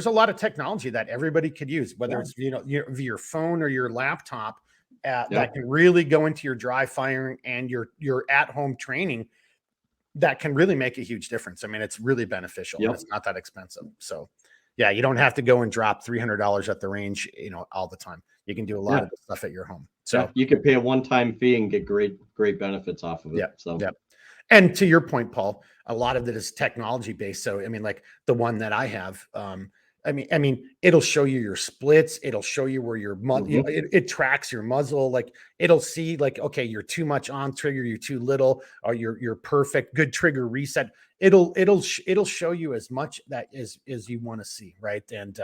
Speaker 1: a lot of technology that everybody could use, whether it's your phone or your laptop, that can really go into your dry firing and your at-home training. That can really make a huge difference. I mean, it's really beneficial. And it's not that expensive. So you don't have to go and drop $300 at the range, all the time. You can do a lot of the stuff at your home. So
Speaker 2: you could pay a one-time fee and get great benefits off of it.
Speaker 1: And to your point, Paul, a lot of it is technology based. So, I mean, like the one that I have, I mean, it'll show you your splits. It'll show you where your muzzle, it tracks your muzzle. Like it'll see like, okay, you're too much on trigger, you're too little, or you're perfect, good trigger reset. It'll show you as much that as you want to see. Right. And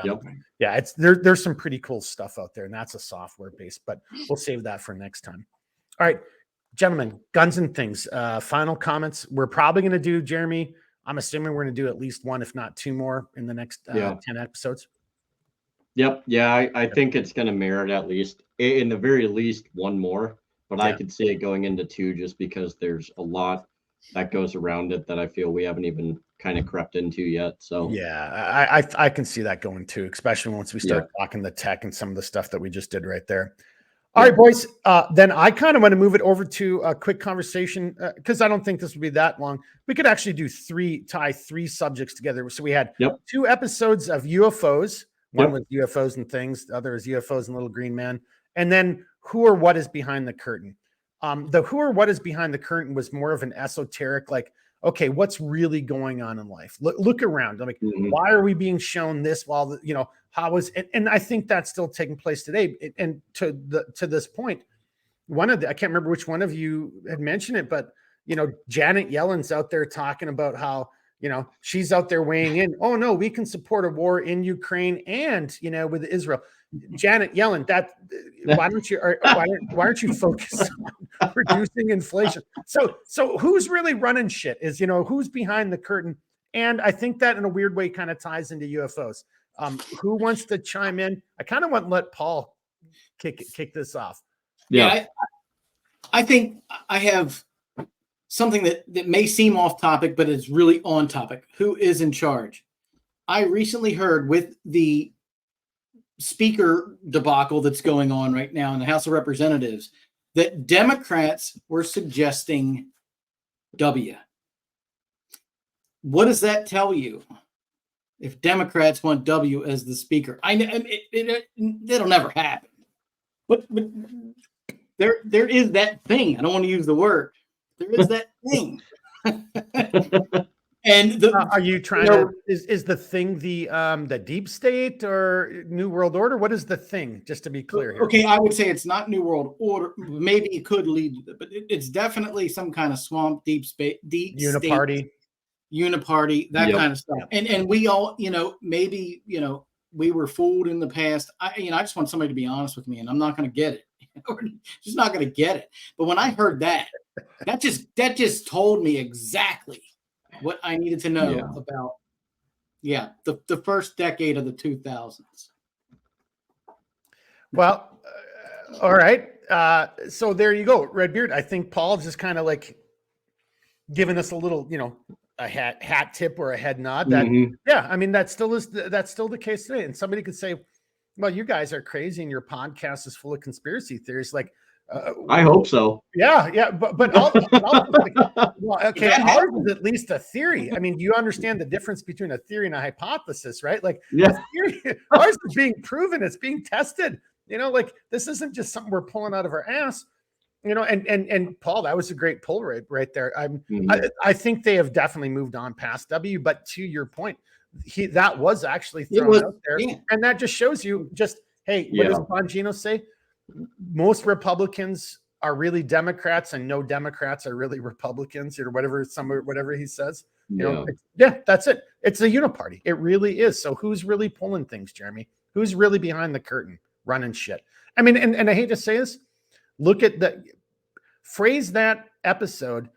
Speaker 1: there's some pretty cool stuff out there, and that's a software based, but we'll save that for next time. All right, gentlemen, Guns and Things, final comments. We're probably going to do, Jeremy, I'm assuming we're going to do at least 1, if not 2 more in the next 10 episodes.
Speaker 2: Yep. Yeah, I think it's going to merit at least, in the very least, 1 more. But I could see it going into 2 just because there's a lot that goes around it that I feel we haven't even kind of crept into yet. So
Speaker 1: I can see that going too, especially once we start talking the tech and some of the stuff that we just did right there. All right, boys. Then I kind of want to move it over to a quick conversation because I don't think this would be that long. We could actually tie 3 subjects together. So we had 2 episodes of UFOs. One was UFOs and things. The other is UFOs and Little Green Man. And then who or what is behind the curtain. The who or what is behind the curtain was more of an esoteric, like, okay, what's really going on in life? Look around. Like, why are we being shown this while how is it? And I think that's still taking place today. And to this point, I can't remember which one of you had mentioned it, but Janet Yellen's out there talking about how she's out there weighing in. Oh no, we can support a war in Ukraine and with Israel. Janet Yellen, why aren't you focused reducing inflation. So who's really running shit is, who's behind the curtain. And I think that in a weird way kind of ties into UFOs. Who wants to chime in? I kind of want to let Paul kick this off.
Speaker 3: Yeah, I think I have something that may seem off topic, but it's really on topic. Who is in charge? I recently heard with the speaker debacle that's going on right now in the House of Representatives that Democrats were suggesting W. What does that tell you? If Democrats want W as the speaker, I know it'll never happen. But there is that thing. I don't want to use the word. There is that thing. And
Speaker 1: are you trying to? Is the thing the deep state or New World Order? What is the thing? Just to be clear here.
Speaker 3: Okay, I would say it's not New World Order. Maybe it could lead, but it's definitely some kind of swamp deep space,
Speaker 1: uniparty,
Speaker 3: that kind of stuff. And we all, maybe we were fooled in the past. I just want somebody to be honest with me, and I'm not going to get it. We're just not going to get it. But when I heard that just told me exactly what I needed to know about, the first decade of the 2000s.
Speaker 1: Well, all right. So there you go, Redbeard. I think Paul's just kind of like giving us a little, a hat tip or a head nod. That I mean, that's still the case today. And somebody could say, well, you guys are crazy and your podcast is full of conspiracy theories. Like,
Speaker 2: I hope so.
Speaker 1: Yeah, but also, well, okay, ours is at least a theory. I mean, you understand the difference between a theory and a hypothesis, right? Like, ours is being proven, it's being tested. Like this isn't just something we're pulling out of our ass. And Paul, that was a great pull right there. I think they have definitely moved on past W. But to your point, that was actually thrown out there, and that just shows you hey, what does Bongino say? Most Republicans are really Democrats and no Democrats are really Republicans or whatever he says. That's it. It's a uniparty. It really is. So who's really pulling things, Jeremy? Who's really behind the curtain running shit? I mean, and I hate to say this, look at phrase that episode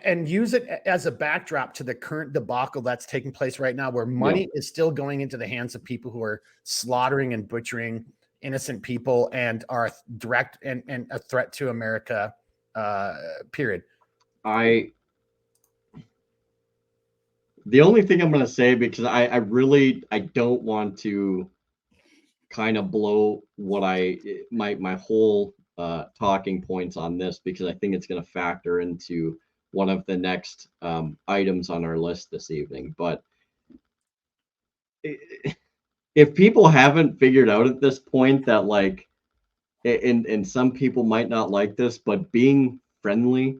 Speaker 1: and use it as a backdrop to the current debacle that's taking place right now, where money is still going into the hands of people who are slaughtering and butchering innocent people and are direct and a threat to America, period.
Speaker 2: The only thing I'm going to say, because I don't want to kind of blow what my whole talking points on this, because I think it's going to factor into one of the next items on our list this evening. But if people haven't figured out at this point that, like, and some people might not like this, but being friendly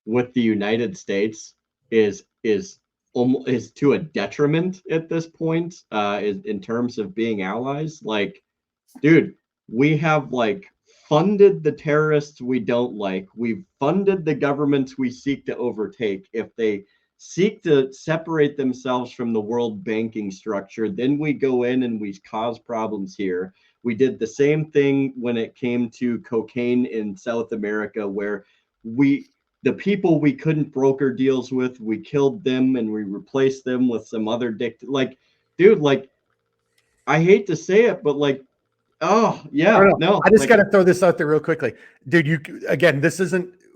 Speaker 2: with the United States is to a detriment at this point, in terms of being allies. Like, dude, we have funded the terrorists we don't like. We've funded the governments we seek to overtake. If they seek to separate themselves from the world banking structure, then we go in and we cause problems here. We did the same thing when it came to cocaine in South America, where the people we couldn't broker deals with, we killed them and we replaced them with some other I hate to say it, but no.
Speaker 1: I just got to throw this out there real quickly, dude.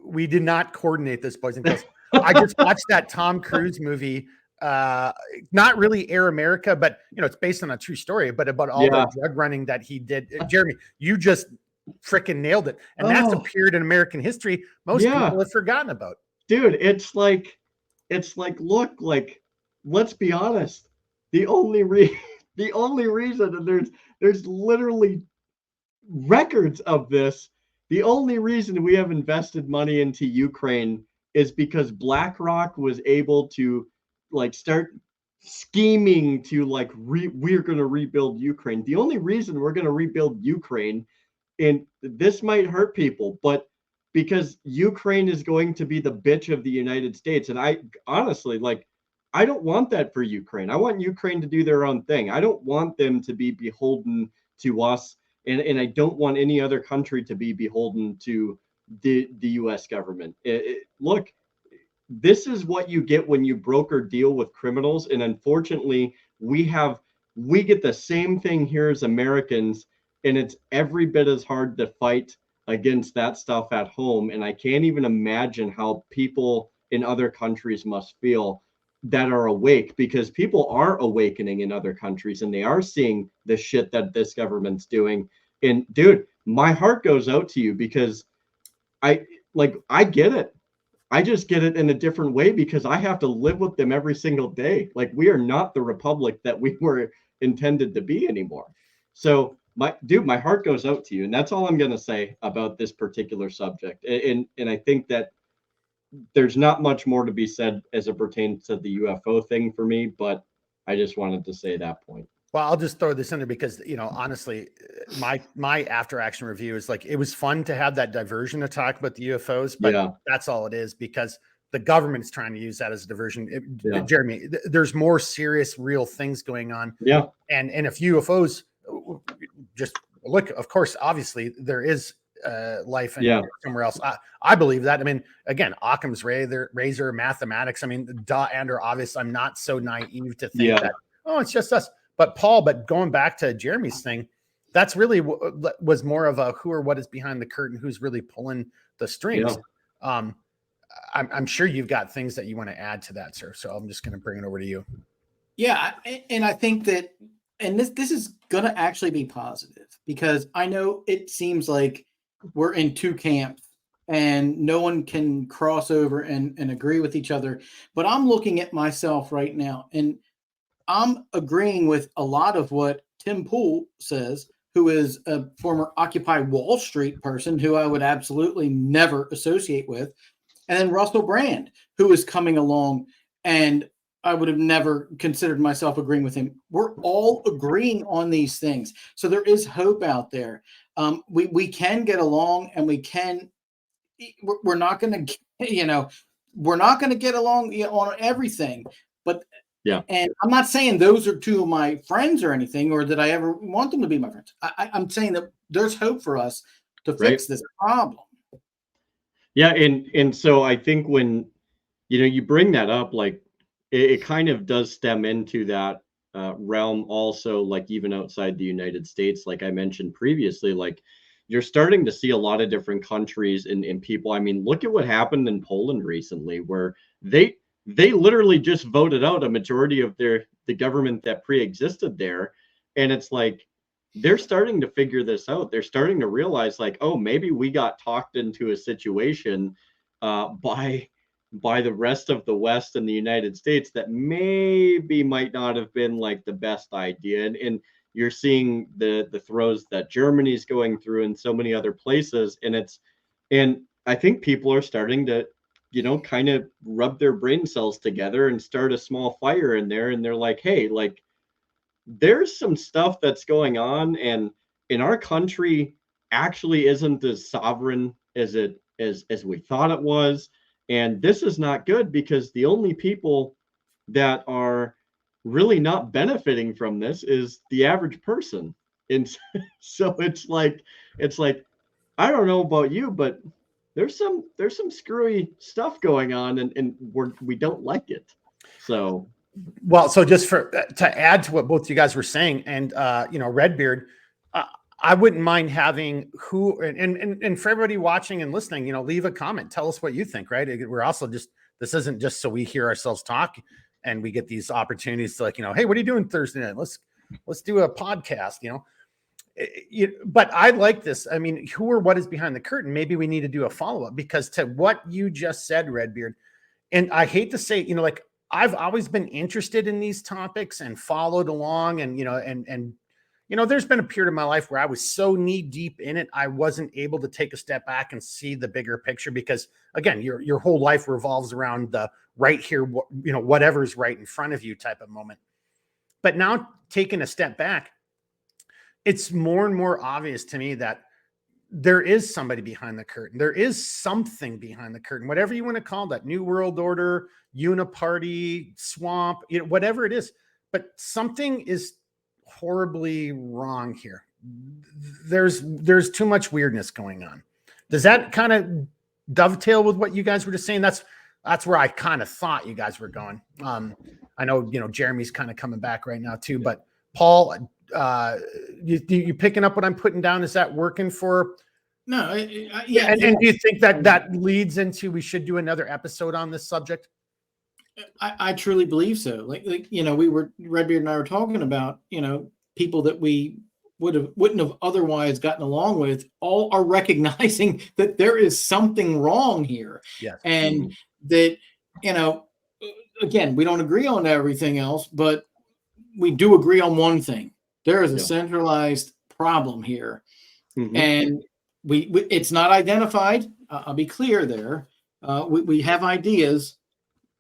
Speaker 1: We did not coordinate this, boys and girls. I just watched that Tom Cruise movie, not really Air America, but it's based on a true story, but about all the drug running that he did. Jeremy, you just freaking nailed it, and that's a period in American history most people have forgotten about.
Speaker 2: Dude, it's like, look, let's be honest. The only reason, and there's literally records of this. The only reason we have invested money into Ukraine is because BlackRock was able to start scheming to we're going to rebuild Ukraine. The only reason we're going to rebuild Ukraine, and this might hurt people, but because Ukraine is going to be the bitch of the United States. And I honestly, I don't want that for Ukraine. I want Ukraine to do their own thing. I don't want them to be beholden to us. And I don't want any other country to be beholden to the U.S. government. Look, this is what you get when you broker deal with criminals, and unfortunately, we get the same thing here as Americans, and it's every bit as hard to fight against that stuff at home. And I can't even imagine how people in other countries must feel that are awake, because people are awakening in other countries and they are seeing the shit that this government's doing. And dude, my heart goes out to you, because I get it. I just get it in a different way, because I have to live with them every single day. Like, we are not the republic that we were intended to be anymore. So my heart goes out to you, and that's all I'm going to say about this particular subject. And I think that there's not much more to be said as it pertains to the UFO thing for me, but I just wanted to say that point.
Speaker 1: Well, I'll just throw this in there because, honestly, my after action review is like, it was fun to have that diversion to talk about the UFOs, but that's all it is, because the government's trying to use that as a diversion. Jeremy, there's more serious, real things going on.
Speaker 2: Yeah.
Speaker 1: And if UFOs just look, of course, obviously there is life somewhere else. I believe that. I mean, again, Occam's razor, mathematics. I mean, and are obvious. I'm not so naive to think that, it's just us. But Paul, going back to Jeremy's thing, that's really was more of a who or what is behind the curtain, who's really pulling the strings. Yeah. I'm sure you've got things that you want to add to that, sir. So I'm just going to bring it over to you.
Speaker 3: Yeah, and I think that, and this is going to actually be positive, because I know it seems like we're in two camps and no one can cross over and agree with each other. But I'm looking at myself right now, and I'm agreeing with a lot of what Tim Pool says, who is a former Occupy Wall Street person who I would absolutely never associate with. And then Russell Brand, who is coming along, and I would have never considered myself agreeing with him. We're all agreeing on these things. So there is hope out there. We can get along, and we're not going to, we're not going to get along on everything, but and I'm not saying those are two of my friends or anything, or that I ever want them to be my friends. I'm saying that there's hope for us to fix this problem.
Speaker 2: Yeah. And so I think when, you bring that up, like it kind of does stem into that realm also, like even outside the United States, like I mentioned previously, like you're starting to see a lot of different countries and people. I mean, look at what happened in Poland recently, where they literally just voted out a majority of the government that pre-existed there. And it's like, they're starting to figure this out. They're starting to realize, like, oh, maybe we got talked into a situation by the rest of the West and the United States that maybe might not have been like the best idea. And you're seeing the throes that Germany's going through and so many other places. And I think people are starting to, kind of rub their brain cells together and start a small fire in there. And they're like, hey, like, there's some stuff that's going on, and in our country actually isn't as sovereign as we thought it was. And this is not good, because the only people that are really not benefiting from this is the average person. And so it's like, I don't know about you, but there's some screwy stuff going on, and we don't like it. So,
Speaker 1: well, so just to add to what both you guys were saying, and Redbeard, I wouldn't mind having who, and for everybody watching and listening, leave a comment, tell us what you think. Right? We're also this isn't just so we hear ourselves talk and we get these opportunities to, like, hey, what are you doing Thursday night? Let's do a podcast. But I like this. I mean, who or what is behind the curtain? Maybe we need to do a follow-up, because to what you just said, Redbeard, and I hate to say, like, I've always been interested in these topics and followed along, and there's been a period of my life where I was so knee deep in it, I wasn't able to take a step back and see the bigger picture, because again, your whole life revolves around the right here, whatever's right in front of you type of moment. But now, taking a step back, it's more and more obvious to me that there is somebody behind the curtain. There is something behind the curtain, whatever you want to call that, New World Order, Uniparty, swamp, whatever it is. But something is horribly wrong here. There's too much weirdness going on. Does that kind of dovetail with what you guys were just saying? That's where I kind of thought you guys were going. I know, Jeremy's kind of coming back right now too, but Paul, you picking up what I'm putting down? Is that working for?
Speaker 3: No,
Speaker 1: Yeah. And do you think that leads into, we should do another episode on this subject?
Speaker 3: I truly believe so. Like Redbeard and I were talking about, people that we wouldn't have otherwise gotten along with, all are recognizing that there is something wrong here.
Speaker 1: Yes.
Speaker 3: And that, again, we don't agree on everything else, but we do agree on one thing. There is a centralized problem here. And it's not identified. I'll be clear there. We have ideas,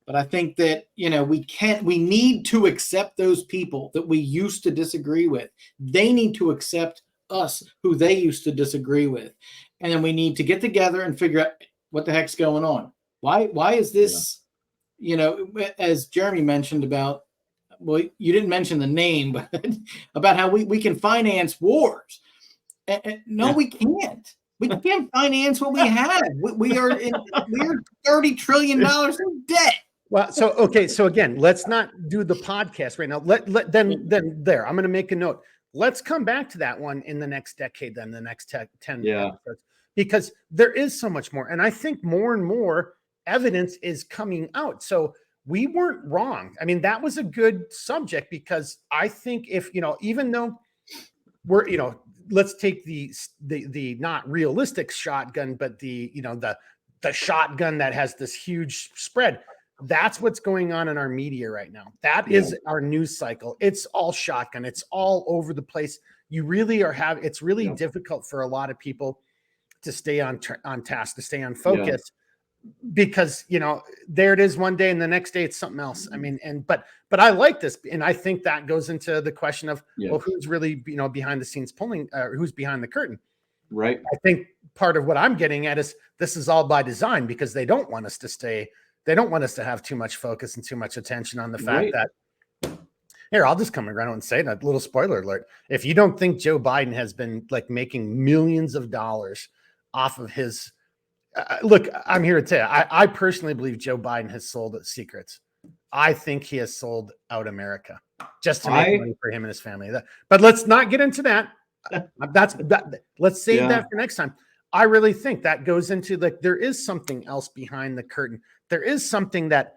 Speaker 3: but I think that, we need to accept those people that we used to disagree with. They need to accept us, who they used to disagree with. And then we need to get together and figure out what the heck's going on. Why is this, as Jeremy mentioned about, well, you didn't mention the name, but about how we can finance wars. No, we can't. We can't finance what we have. We're $30 trillion in debt.
Speaker 1: Well, so again, let's not do the podcast right now. Then there, I'm going to make a note. Let's come back to that one in the next decade, then the next 10 episodes, because there is so much more. And I think more and more evidence is coming out. So we weren't wrong. I mean, that was a good subject, because I think if, even though we're, let's take the not realistic shotgun, but the shotgun that has this huge spread. That's what's going on in our media right now. That is our news cycle. It's all shotgun. It's all over the place. You really it's really difficult for a lot of people to stay on task, to stay on focus, because, there it is one day and the next day it's something else. I mean, but I like this. And I think that goes into the question of, well, who's really, behind the scenes pulling, who's behind the curtain.
Speaker 2: Right.
Speaker 1: I think part of what I'm getting at is this is all by design, because they don't want us to have too much focus and too much attention on the fact that, here, I'll just come around and say that little spoiler alert. If you don't think Joe Biden has been making millions of dollars off of his, look, I'm here to tell you, I personally believe Joe Biden has sold secrets. I think he has sold out America just to make money for him and his family. But let's not get into that. Let's save that for next time. I really think that goes into there is something else behind the curtain. There is something that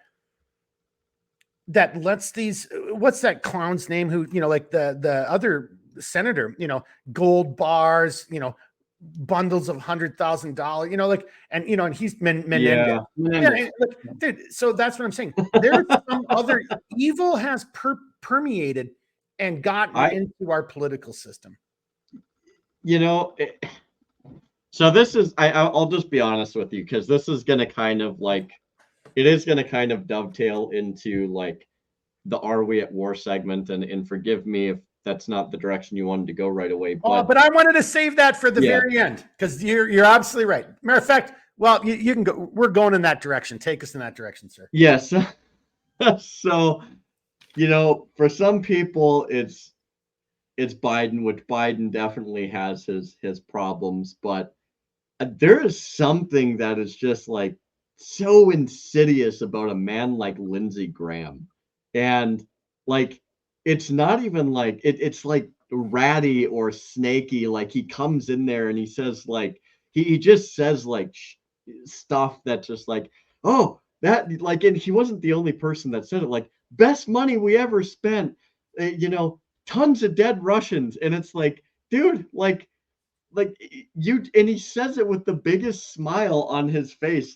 Speaker 1: lets these, what's that clown's name who, the other senator, gold bars, bundles of $100,000, and he's Menendez. Dude, so that's what I'm saying. There's some other evil has permeated and gotten into our political system.
Speaker 2: So this is, I'll just be honest with you, because this is going to kind of it is going to kind of dovetail into the Are We at War segment, and forgive me if that's not the direction you wanted to go right away.
Speaker 1: But I wanted to save that for the very end, because you're absolutely right. Matter of fact, well, you can go. We're going in that direction. Take us in that direction, sir.
Speaker 2: Yes. So, for some people, it's Biden, which Biden definitely has his problems, but there is something that is just so insidious about a man like Lindsey Graham, and it's not even it's ratty or snaky. He comes in there and he says he just says stuff that's just oh, that and he wasn't the only person that said it, best money we ever spent, tons of dead Russians, and it's dude, you, and he says it with the biggest smile on his face,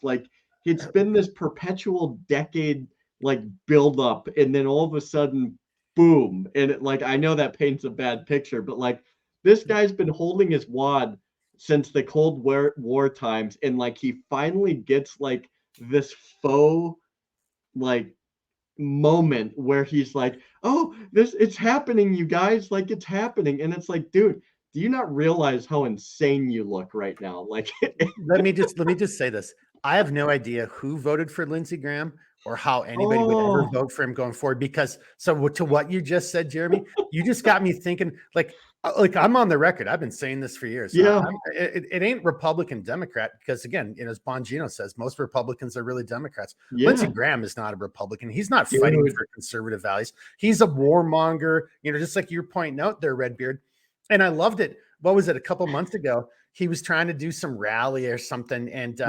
Speaker 2: it's been this perpetual decade build up, and then all of a sudden, boom. And I know that paints a bad picture, but this guy's been holding his wad since the Cold War times, and he finally gets this faux moment where he's oh, it's happening, you guys, it's happening. And it's dude, do you not realize how insane you look right now?
Speaker 1: let me just say this. I have no idea who voted for Lindsey Graham or how anybody would ever vote for him going forward, because to what you just said, Jeremy, you just got me thinking Like, I'm on the record. I've been saying this for years.
Speaker 2: Yeah.
Speaker 1: It ain't Republican Democrat because, again, as Bongino says, most Republicans are really Democrats.
Speaker 2: Yeah.
Speaker 1: Lindsey Graham is not a Republican. He's not fighting for conservative values. He's a warmonger, just like you're pointing out there, Redbeard. And I loved it. What was it? A couple months ago, he was trying to do some rally or something, and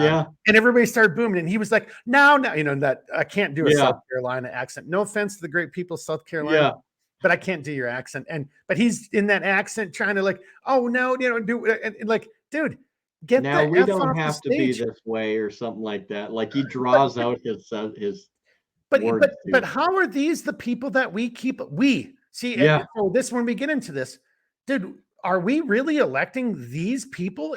Speaker 1: everybody started booming, and he was like, "No, that I can't do a South Carolina accent. No offense to the great people of South Carolina, but I can't do your accent." But he's in that accent trying to like, "Oh no, do," and like, dude, get
Speaker 2: now.
Speaker 1: the
Speaker 2: We
Speaker 1: F
Speaker 2: don't
Speaker 1: off
Speaker 2: have
Speaker 1: the
Speaker 2: to be
Speaker 1: stage.
Speaker 2: this way or something like that. Like he draws out his.
Speaker 1: But how are these the people that we keep? We see. So this when we get into this, dude. Are we really electing these people?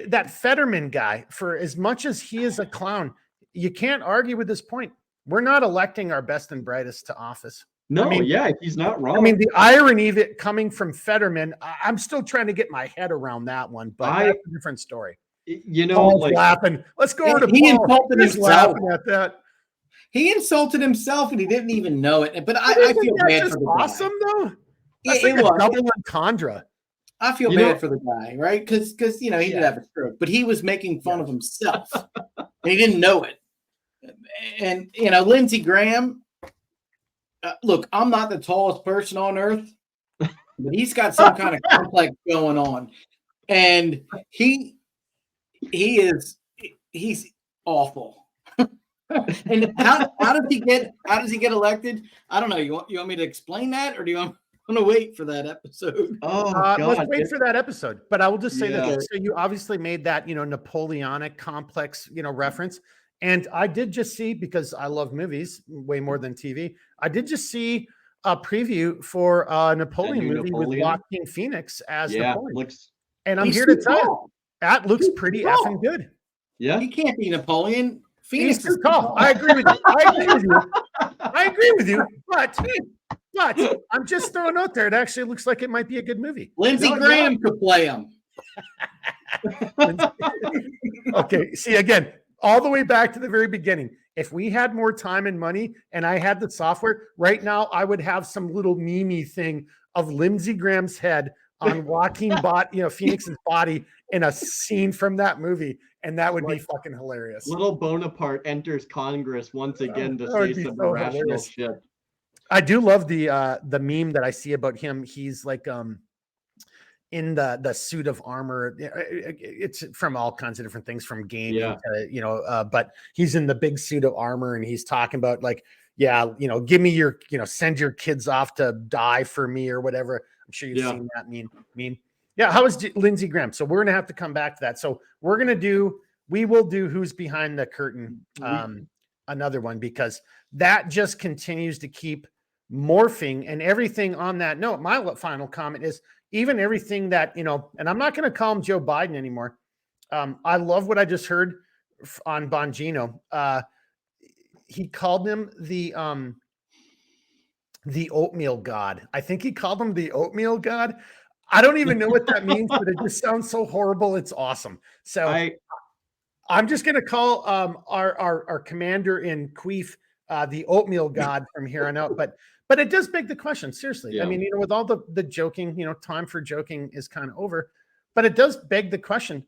Speaker 1: That Fetterman guy, for as much as he is a clown, you can't argue with this point. We're not electing our best and brightest to office.
Speaker 2: No, he's not wrong.
Speaker 1: I mean, the irony of it coming from Fetterman, I'm still trying to get my head around that one, but that's a different story. Paul's laughing. Let's go over to
Speaker 4: he
Speaker 1: Paul.
Speaker 4: Insulted
Speaker 1: He's
Speaker 4: himself.
Speaker 1: laughing at that.
Speaker 4: He insulted himself and he didn't even know it. But I feel bad for the
Speaker 1: awesome
Speaker 4: guy.
Speaker 1: Though. That's like a double entendre.
Speaker 4: I feel bad for the guy, right? Because he did have a stroke, but he was making fun of himself, and he didn't know it. And Lindsey Graham. Look, I'm not the tallest person on earth, but he's got some kind of complex going on, and he's awful. And how does he get elected? I don't know. You want me to explain that, or do you want to wait for that episode?
Speaker 2: God.
Speaker 1: Let's wait for that episode. But I will just say that. So you obviously made that Napoleonic complex reference, and I did just see, because I love movies way more than TV. I did just see a preview for a Napoleon movie with Joaquin Phoenix as Napoleon. And I'm here to tell you that looks pretty effing good.
Speaker 2: Yeah,
Speaker 4: he can't be Napoleon. Phoenix
Speaker 1: is tall. I agree with you. I agree with you. But I'm just throwing out there. It actually looks like it might be a good movie.
Speaker 4: Lindsey Graham could play him.
Speaker 1: Okay. See, again, all the way back to the very beginning. If we had more time and money and I had the software right now, I would have some little meme thing of Lindsey Graham's head on Phoenix's body in a scene from that movie. And that would be fucking hilarious.
Speaker 2: Little Bonaparte enters Congress once again to say some irrational shit.
Speaker 1: I do love the meme that I see about him. He's like in the suit of armor. It's from all kinds of different things, from gaming to, but he's in the big suit of armor and he's talking about like, give me your, send your kids off to die for me or whatever. I'm sure you've seen that meme. Yeah. How is Lindsey Graham? So we're going to have to come back to that. So we will do Who's Behind the Curtain, another one, because that just continues to keep morphing and everything on that note. My final comment is even everything that, and I'm not going to call him Joe Biden anymore. I love what I just heard on Bongino. He called him the oatmeal god. I think he called him the oatmeal god. I don't even know what that means, but it just sounds so horrible. It's awesome. So I'm just going to call our commander in Queef the oatmeal god from here on out. But it does beg the question, seriously. I mean, with all the joking, time for joking is kind of over. But it does beg the question,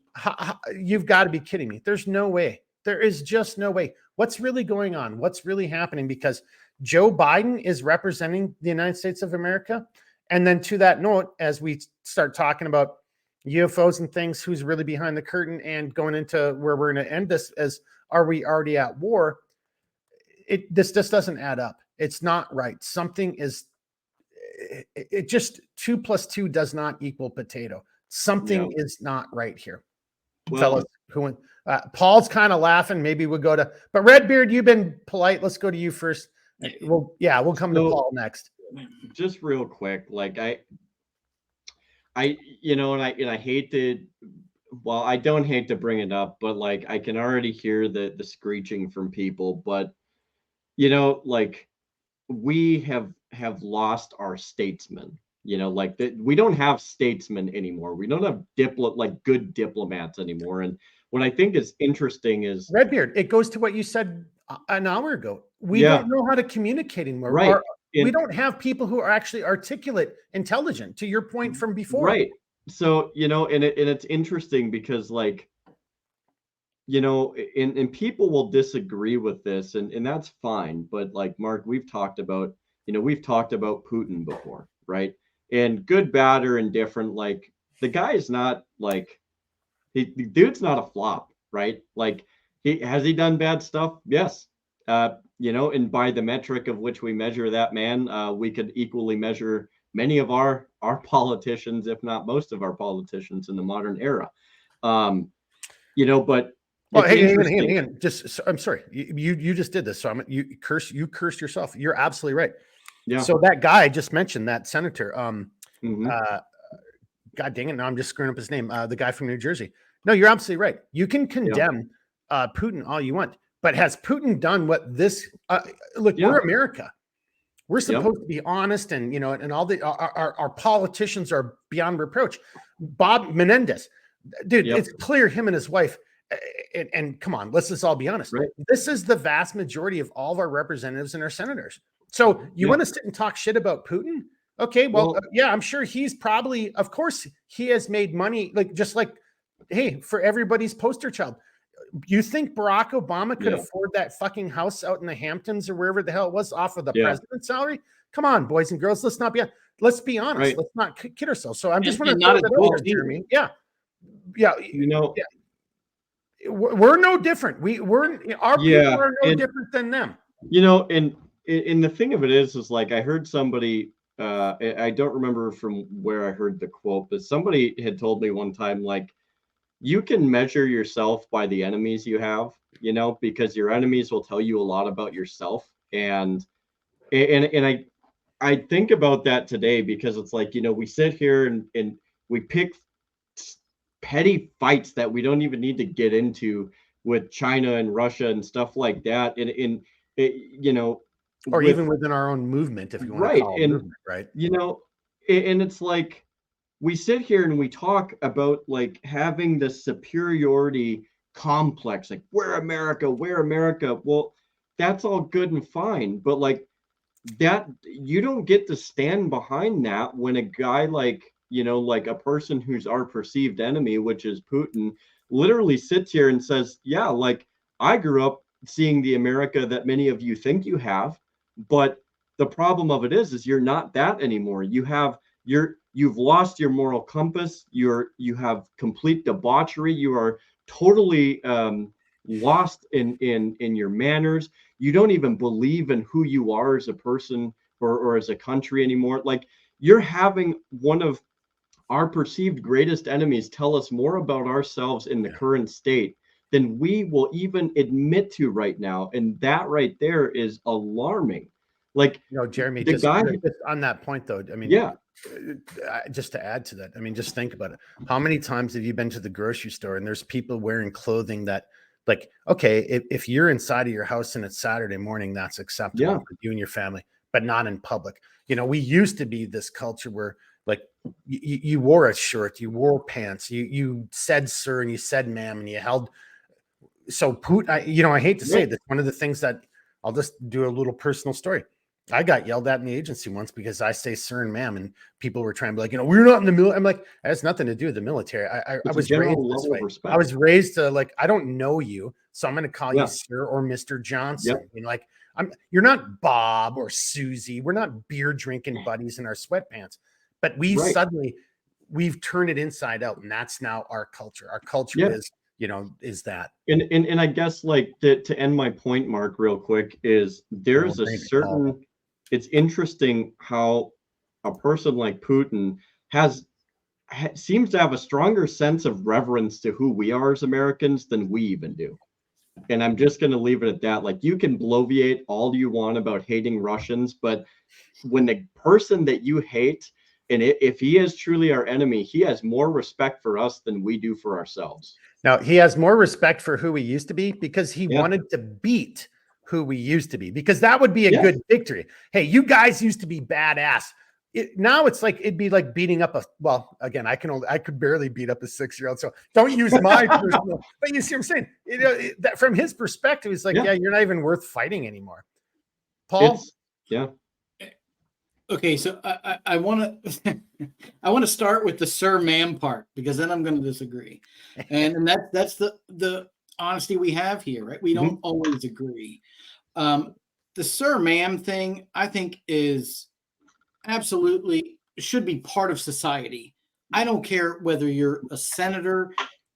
Speaker 1: you've got to be kidding me. There's no way. There is just no way. What's really going on? What's really happening? Because Joe Biden is representing the United States of America. And then to that note, as we start talking about UFOs and things, who's really behind the curtain, and going into where we're going to end this as, are we already at war? This just doesn't add up. It's not right. Something is, it just 2 + 2 does not equal potato. Something is not right here. Fellas, Paul's kind of laughing. Maybe we'll go to, but Redbeard, you've been polite. Let's go to you first. We'll come to Paul next.
Speaker 2: Just real quick, like I hate to, well, I don't hate to bring it up, but like I can already hear the screeching from people. But like we have lost our statesmen. We don't have statesmen anymore. We don't have good diplomats anymore. And what I think is interesting is,
Speaker 1: Redbeard, it goes to what you said an hour ago. We don't know how to communicate anymore.
Speaker 2: Right.
Speaker 1: we don't have people who are actually articulate, intelligent, to your point from before.
Speaker 2: Right. So, and it's interesting because, like, and people will disagree with this, and that's fine. But, like, Mark, we've talked about Putin before, right? And good, bad, or indifferent, like, the guy is not like, the dude's not a flop, right? Like, has he done bad stuff? Yes. And by the metric of which we measure that man, we could equally measure many of our politicians, if not most of our politicians in the modern era. But
Speaker 1: well, hang on. I'm sorry. You just did this. So you cursed yourself. You're absolutely right.
Speaker 2: Yeah.
Speaker 1: So that guy I just mentioned, that senator,
Speaker 2: Mhm.
Speaker 1: God dang it. Now I'm just screwing up his name. The guy from New Jersey. No, you're absolutely right. You can condemn Putin all you want, but has Putin done what this, look, we're America. We're supposed to be honest, and and all our politicians are beyond reproach. Bob Menendez, dude, it's clear him and his wife, and come on, let's just all be honest.
Speaker 2: Right.
Speaker 1: This is the vast majority of all of our representatives and our senators. So you want to sit and talk shit about Putin? Okay, well, I'm sure he's probably, of course, he has made money, like, just like, hey, for everybody's poster child. You think Barack Obama could afford that fucking house out in the Hamptons or wherever the hell it was off of the president's salary? Come on, boys and girls, let's be honest.
Speaker 2: Right.
Speaker 1: Let's not kid ourselves. So I'm just
Speaker 3: And
Speaker 1: want to
Speaker 3: not
Speaker 1: throw that out there, Jeremy. Yeah. We're no different. Our people are no different than them.
Speaker 2: And the thing of it is like, I heard somebody, I don't remember from where I heard the quote, but somebody had told me one time, like, you can measure yourself by the enemies you have, because your enemies will tell you a lot about yourself. And I think about that today, because it's like, we sit here and we pick petty fights that we don't even need to get into with China and Russia and stuff like that.
Speaker 1: Or even within our own movement, if you want to call it movement, right?
Speaker 2: And it's like, we sit here and we talk about, like, having the superiority complex, like, we're America. Well, that's all good and fine, but, like, that, you don't get to stand behind that when a guy like, like a person who's our perceived enemy, which is Putin, literally sits here and says, yeah, like, I grew up seeing the America that many of you think you have, but the problem of it is you're not that anymore. You've lost your moral compass. You have complete debauchery. You are totally lost in your manners. You don't even believe in who you are as a person or as a country anymore. Like, you're having one of our perceived greatest enemies tell us more about ourselves in the current state than we will even admit to right now. And that right there is alarming. Like,
Speaker 1: Jeremy, just on that point, though, I mean, just to add to that, I mean, just think about it. How many times have you been to the grocery store and there's people wearing clothing that, like, okay, if you're inside of your house and it's Saturday morning, that's acceptable for you and your family, but not in public. We used to be this culture where, like, you wore a shirt, you wore pants, you said sir and you said ma'am, and you held. So Putin, I hate to say this, one of the things that I'll just do a little personal story. I got yelled at in the agency once because I say sir and ma'am, and people were trying to be like, we're not in the military. I'm like, it has nothing to do with the military. I was raised this way. I was raised to, like, I don't know you, so I'm going to call you sir or Mr. Johnson. Like, you're not Bob or Susie. We're not beer drinking buddies in our sweatpants. But we've turned it inside out, and that's now our culture. Our culture is that.
Speaker 2: And I guess, like, to end my point, Mark, real quick, is there's a certain. It's interesting how a person like Putin seems to have a stronger sense of reverence to who we are as Americans than we even do. And I'm just going to leave it at that. Like, you can bloviate all you want about hating Russians, but when the person that you hate, and if he is truly our enemy, he has more respect for us than we do for ourselves.
Speaker 1: Now, he has more respect for who we used to be because he wanted to beat who we used to be, because that would be a good victory. Hey, you guys used to be badass. Now it's like, it'd be like beating up again, I could barely beat up a 6-year-old. So don't use my personal, but you see what I'm saying? That from his perspective, it's like, you're not even worth fighting anymore. Paul?
Speaker 3: Okay, so I want to I want to start with the sir ma'am part, because then I'm going to disagree, and that's the honesty we have here, right? We don't always agree. The sir ma'am thing, I think, is absolutely should be part of society. I don't care whether you're a senator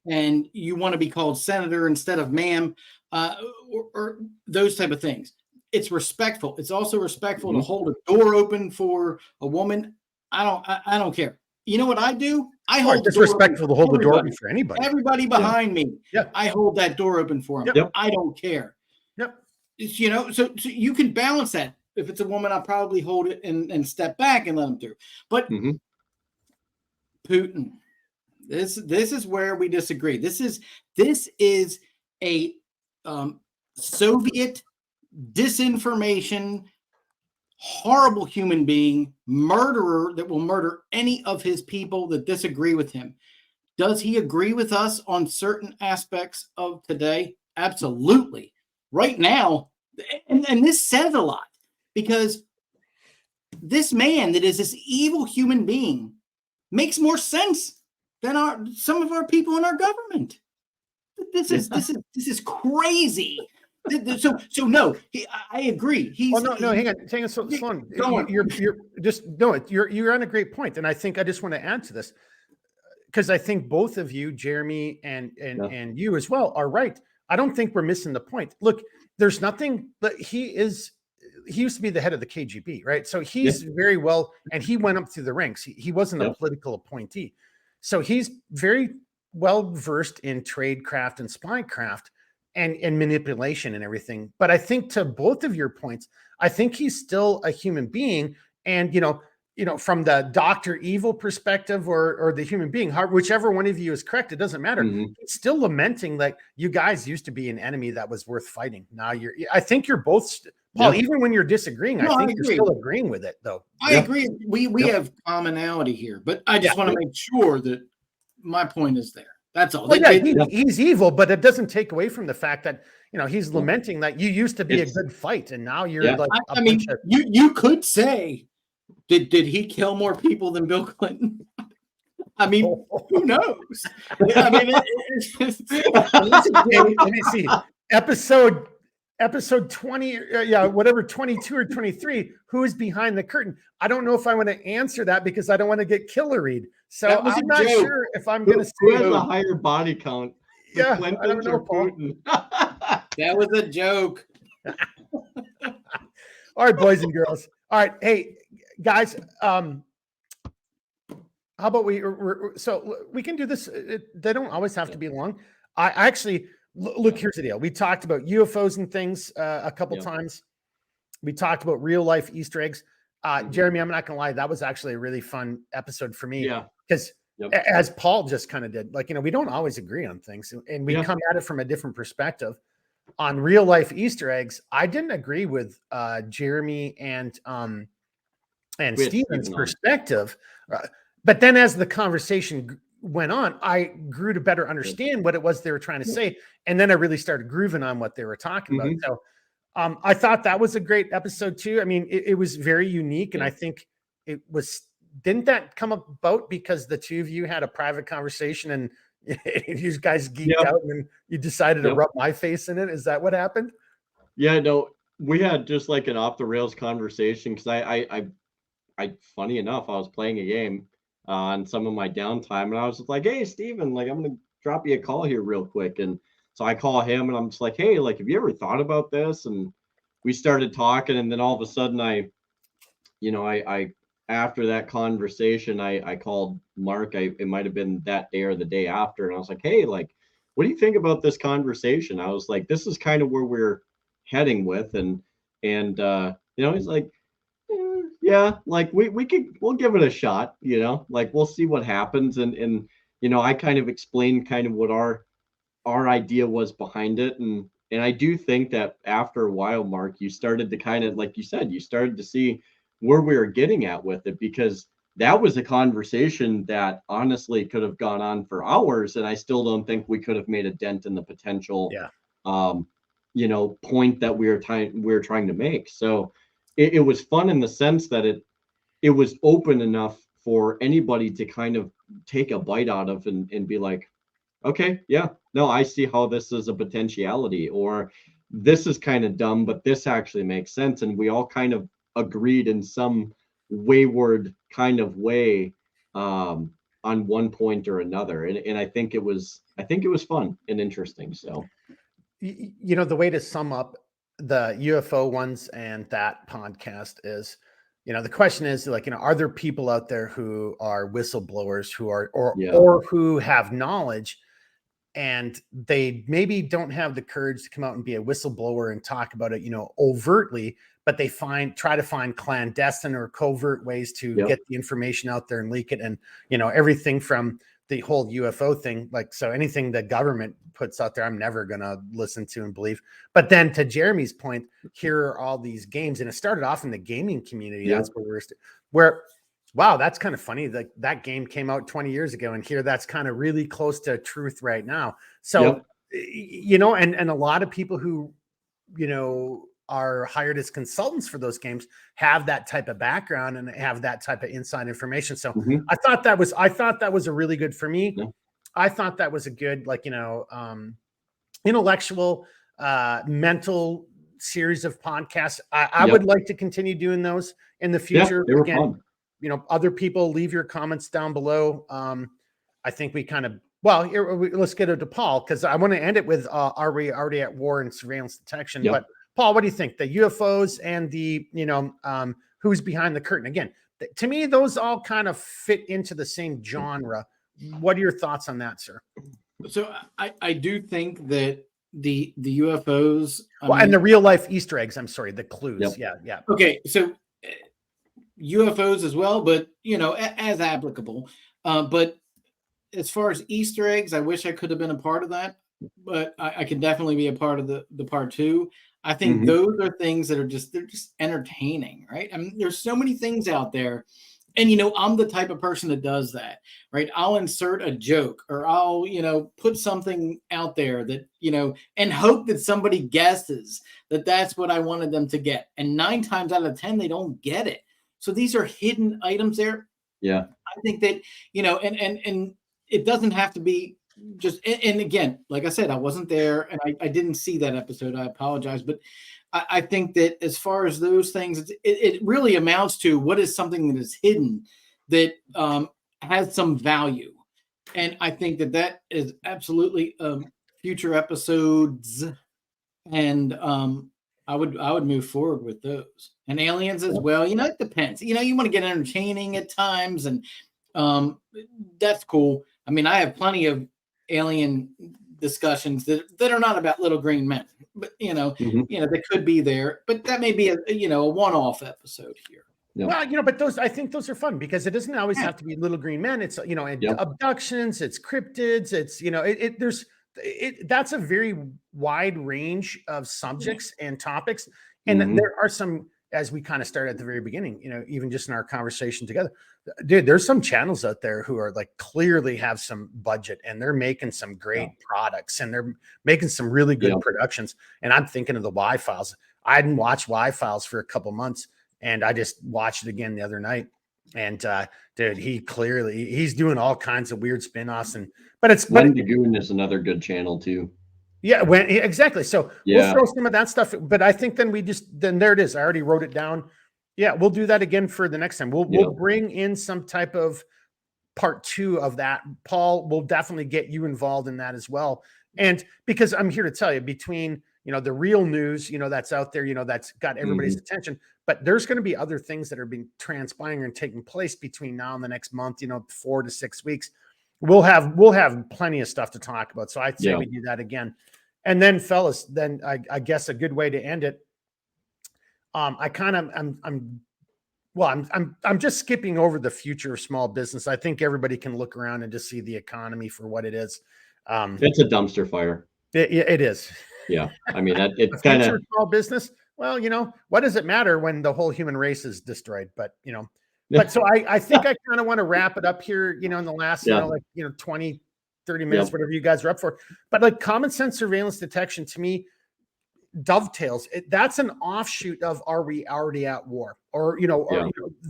Speaker 3: and you want to be called senator instead of ma'am, or those type of things. It's respectful. It's also respectful to hold a door open for a woman. I don't care. You know what I do? I hold
Speaker 1: it's respectful to hold the door open for anybody.
Speaker 3: Everybody behind me.
Speaker 1: Yeah.
Speaker 3: I hold that door open for them.
Speaker 2: Yep.
Speaker 3: I don't care.
Speaker 1: Yep.
Speaker 3: It's, you know, so you can balance that. If it's a woman, I'll probably hold it and step back and let them through. But Putin, this is where we disagree. This is a Soviet disinformation, horrible human being, murderer that will murder any of his people that disagree with him. Does he agree with us on certain aspects of today? Absolutely. Right now, and this says a lot, because this man that is this evil human being makes more sense than some of our people in our government. This is crazy. So no, I agree.
Speaker 1: Hang on. So Sloan, you're on a great point, and I think I just want to add to this, because I think both of you, Jeremy and you as well, are right. I don't think we're missing the point. Look, there's nothing, but he used to be the head of the KGB, right? So he's very well, and he went up through the ranks. He wasn't a political appointee, so he's very well versed in tradecraft and spycraft and manipulation and everything. But I think, to both of your points, I think he's still a human being. And, from the Dr. Evil perspective or the human being, whichever one of you is correct, it doesn't matter. He's still lamenting that you guys used to be an enemy that was worth fighting. Now I think you're both, Paul, even when you're disagreeing, I think you're still agreeing with it, though.
Speaker 3: I agree. We have commonality here, but I just want to make sure that my point is there. That's all.
Speaker 1: Well, he's evil, but it doesn't take away from the fact that, he's lamenting that you used to be a good fight, and now you're like.
Speaker 3: I mean, you could say, did he kill more people than Bill Clinton? I mean, who knows? I mean,
Speaker 1: let me see. Episode 20, whatever, 22 or 23. Who is behind the curtain? I don't know if I want to answer that, because I don't want to get killeried. So I'm not sure if I'm going to say
Speaker 2: who has a higher body count.
Speaker 1: Yeah,
Speaker 2: Clintons
Speaker 1: I don't know,
Speaker 2: or Putin?
Speaker 3: That was a joke.
Speaker 1: All right, boys and girls. All right, hey guys. How about so we can do this? They don't always have to be long. I actually look. Here's the deal. We talked about UFOs and things a couple times. We talked about real life Easter eggs. Jeremy, I'm not gonna lie, that was actually a really fun episode for me.
Speaker 2: Yeah.
Speaker 1: Because as Paul just kind of did, we don't always agree on things, and we come at it from a different perspective. On real life Easter eggs, I didn't agree with Jeremy and Steven's perspective. But then as the conversation went on, I grew to better understand what it was they were trying to say. And then I really started grooving on what they were talking about. So I thought that was a great episode too. I mean, it was very unique. And I think didn't that come about because the two of you had a private conversation and you guys geeked out and you decided to rub my face in it? Is that what happened?
Speaker 2: Yeah, no, we had just like an off the rails conversation, because I funny enough, I was playing a game on some of my downtime, and I was just like, hey, Steven, I'm going to drop you a call here real quick. And so I call him, and I'm just like, hey, have you ever thought about this? And we started talking, and then all of a sudden I after that conversation, I called Mark. It might have been that day or the day after, and I was like, hey, what do you think about this conversation? I was like, this is kind of where we're heading with, and he's like, yeah, we'll give it a shot, we'll see what happens. And I kind of explained kind of what our idea was behind it. And I do think that after a while, Mark, you started to kind of, like you said, you started to see where we were getting at with it, because that was a conversation that honestly could have gone on for hours. And I still don't think we could have made a dent in the potential, point that we were trying to make. So it was fun in the sense that it was open enough for anybody to kind of take a bite out of and be like, okay, yeah, no, I see how this is a potentiality, or this is kind of dumb, but this actually makes sense. And we all kind of agreed in some wayward kind of way on one point or another. And I think it was fun and interesting. So,
Speaker 1: you know, the way to sum up the UFO ones and that podcast is, you know, the question is like, you know, are there people out there who are whistleblowers who are, or who have knowledge and they maybe don't have the courage to come out and be a whistleblower and talk about it, you know, overtly, but they try to find clandestine or covert ways to get the information out there and leak it. And, you know, everything from the whole UFO thing, like, so anything the government puts out there, I'm never going to listen to and believe. But then to Jeremy's point, here are all these games, and it started off in the gaming community. That's where wow, that's kind of funny. That game came out 20 years ago, and here that's kind of really close to truth right now. So, you know, and a lot of people who, you know, are hired as consultants for those games have that type of background and have that type of inside information. So I thought that was a really good for me. I thought that was a good, like, you know, intellectual, mental series of podcasts. I would like to continue doing those in the future.
Speaker 2: They were
Speaker 1: Again,
Speaker 2: fun.
Speaker 1: You know, other people, leave your comments down below. I think we kind of, well, here, let's get it to Paul, because I want to end it with, are we already at war and surveillance detection? But Paul, what do you think? The UFOs and the, you know, who's behind the curtain? Again, to me, those all kind of fit into the same genre. What are your thoughts on that, sir?
Speaker 3: So I do think that the UFOs,
Speaker 1: and the real life Easter eggs, I'm sorry, the clues. Yeah.
Speaker 3: Okay. So UFOs as well, but, you know, as applicable. But as far as Easter eggs, I wish I could have been a part of that, but I can definitely be a part of the part two. I think those are things that they're just entertaining, right? I mean, there's so many things out there. And, you know, I'm the type of person that does that, right? I'll insert a joke, or I'll, you know, put something out there that, you know, and hope that somebody guesses that that's what I wanted them to get. And 9 times out of 10, they don't get it. So these are hidden items there.
Speaker 2: Yeah.
Speaker 3: I think that, you know, and it doesn't have to be just, and again, like I said, I wasn't there and I didn't see that episode. I apologize. But I think that as far as those things, it really amounts to what is something that is hidden that has some value. And I think that is absolutely future episodes. And I would move forward with those. And aliens as well. You know, it depends. You know, you want to get entertaining at times, and that's cool. I mean, I have plenty of alien discussions that are not about little green men, but you know, they could be there. But that may be a one-off episode here.
Speaker 2: Yep.
Speaker 1: Well, you know, but I think those are fun because it doesn't always have to be little green men. It's, you know, abductions, it's cryptids, it's, you know, that's a very wide range of subjects and topics. And there are some, as we kind of started at the very beginning, you know, even just in our conversation together, dude, there's some channels out there who are like clearly have some budget and they're making some great products and they're making some really good productions. And I'm thinking of the Y-Files. I hadn't watched Y-Files for a couple months and I just watched it again the other night. And dude, he's doing all kinds of weird spin-offs but
Speaker 2: Lagoon is another good channel too.
Speaker 1: Yeah, exactly. So we'll throw some of that stuff, but I think then there it is. I already wrote it down. Yeah, we'll do that again for the next time. We'll bring in some type of part 2 of that. Paul, we'll definitely get you involved in that as well. And because I'm here to tell you, between, you know, the real news, you know, that's out there, you know, that's got everybody's attention, but there's going to be other things that are being transpiring and taking place between now and the next month, you know, 4 to 6 weeks. We'll have plenty of stuff to talk about. So I'd say we do that again. And then, fellas, I guess a good way to end it. I'm just skipping over the future of small business. I think everybody can look around and just see the economy for what it is.
Speaker 2: It's a dumpster fire.
Speaker 1: It is.
Speaker 2: Yeah, I mean, it's kind of
Speaker 1: small business. Well, you know, what does it matter when the whole human race is destroyed? But you know, but so I think I kind of want to wrap it up here. You know, in the last 20, 30 minutes, whatever you guys are up for. But like common sense surveillance detection to me dovetails. That's an offshoot of Are We Already at War? Or, you know,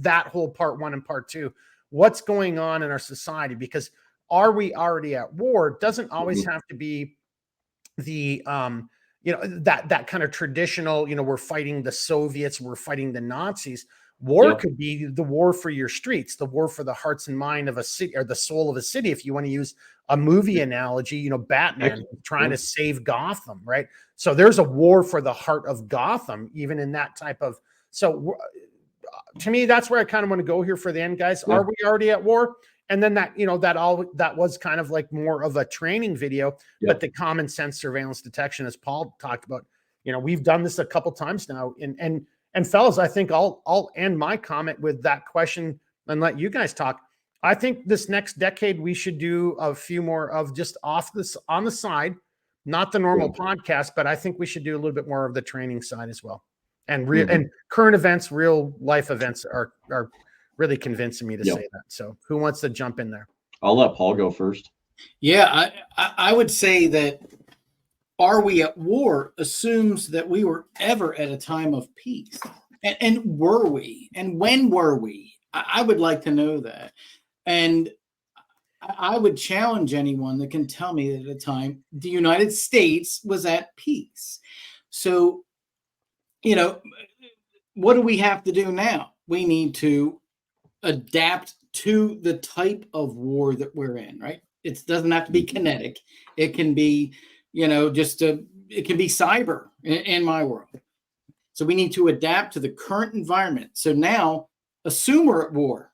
Speaker 1: that whole part one and part two. What's going on in our society? Because are we already at war? It doesn't always have to be the that kind of traditional, we're fighting the Soviets, we're fighting the Nazis. War could be the war for your streets, the war for the hearts and mind of a city, or the soul of a city, if you want to use a movie analogy. Batman trying to save Gotham, right? So there's a war for the heart of Gotham, even in that type of. So to me, that's where I kind of want to go here for the end, guys. Are we already at war? And then that was kind of like more of a training video, but the common sense surveillance detection, as Paul talked about, we've done this a couple times now. And fellas, I think I'll end my comment with that question and let you guys talk. I think this next decade, we should do a few more of just on the side, not the normal podcast, but I think we should do a little bit more of the training side as well. And and current events, real life events are really convincing me to say that. So who wants to jump in there?
Speaker 2: I'll let Paul go first.
Speaker 4: Yeah, I would say that are we at war assumes that we were ever at a time of peace. And were we? And when were we? I would like to know that. And I would challenge anyone that can tell me that at a time the United States was at peace. So, what do we have to do now? We need to adapt to the type of war that we're in, right? It doesn't have to be kinetic. It can be, it can be cyber in my world. So we need to adapt to the current environment. So now assume we're at war.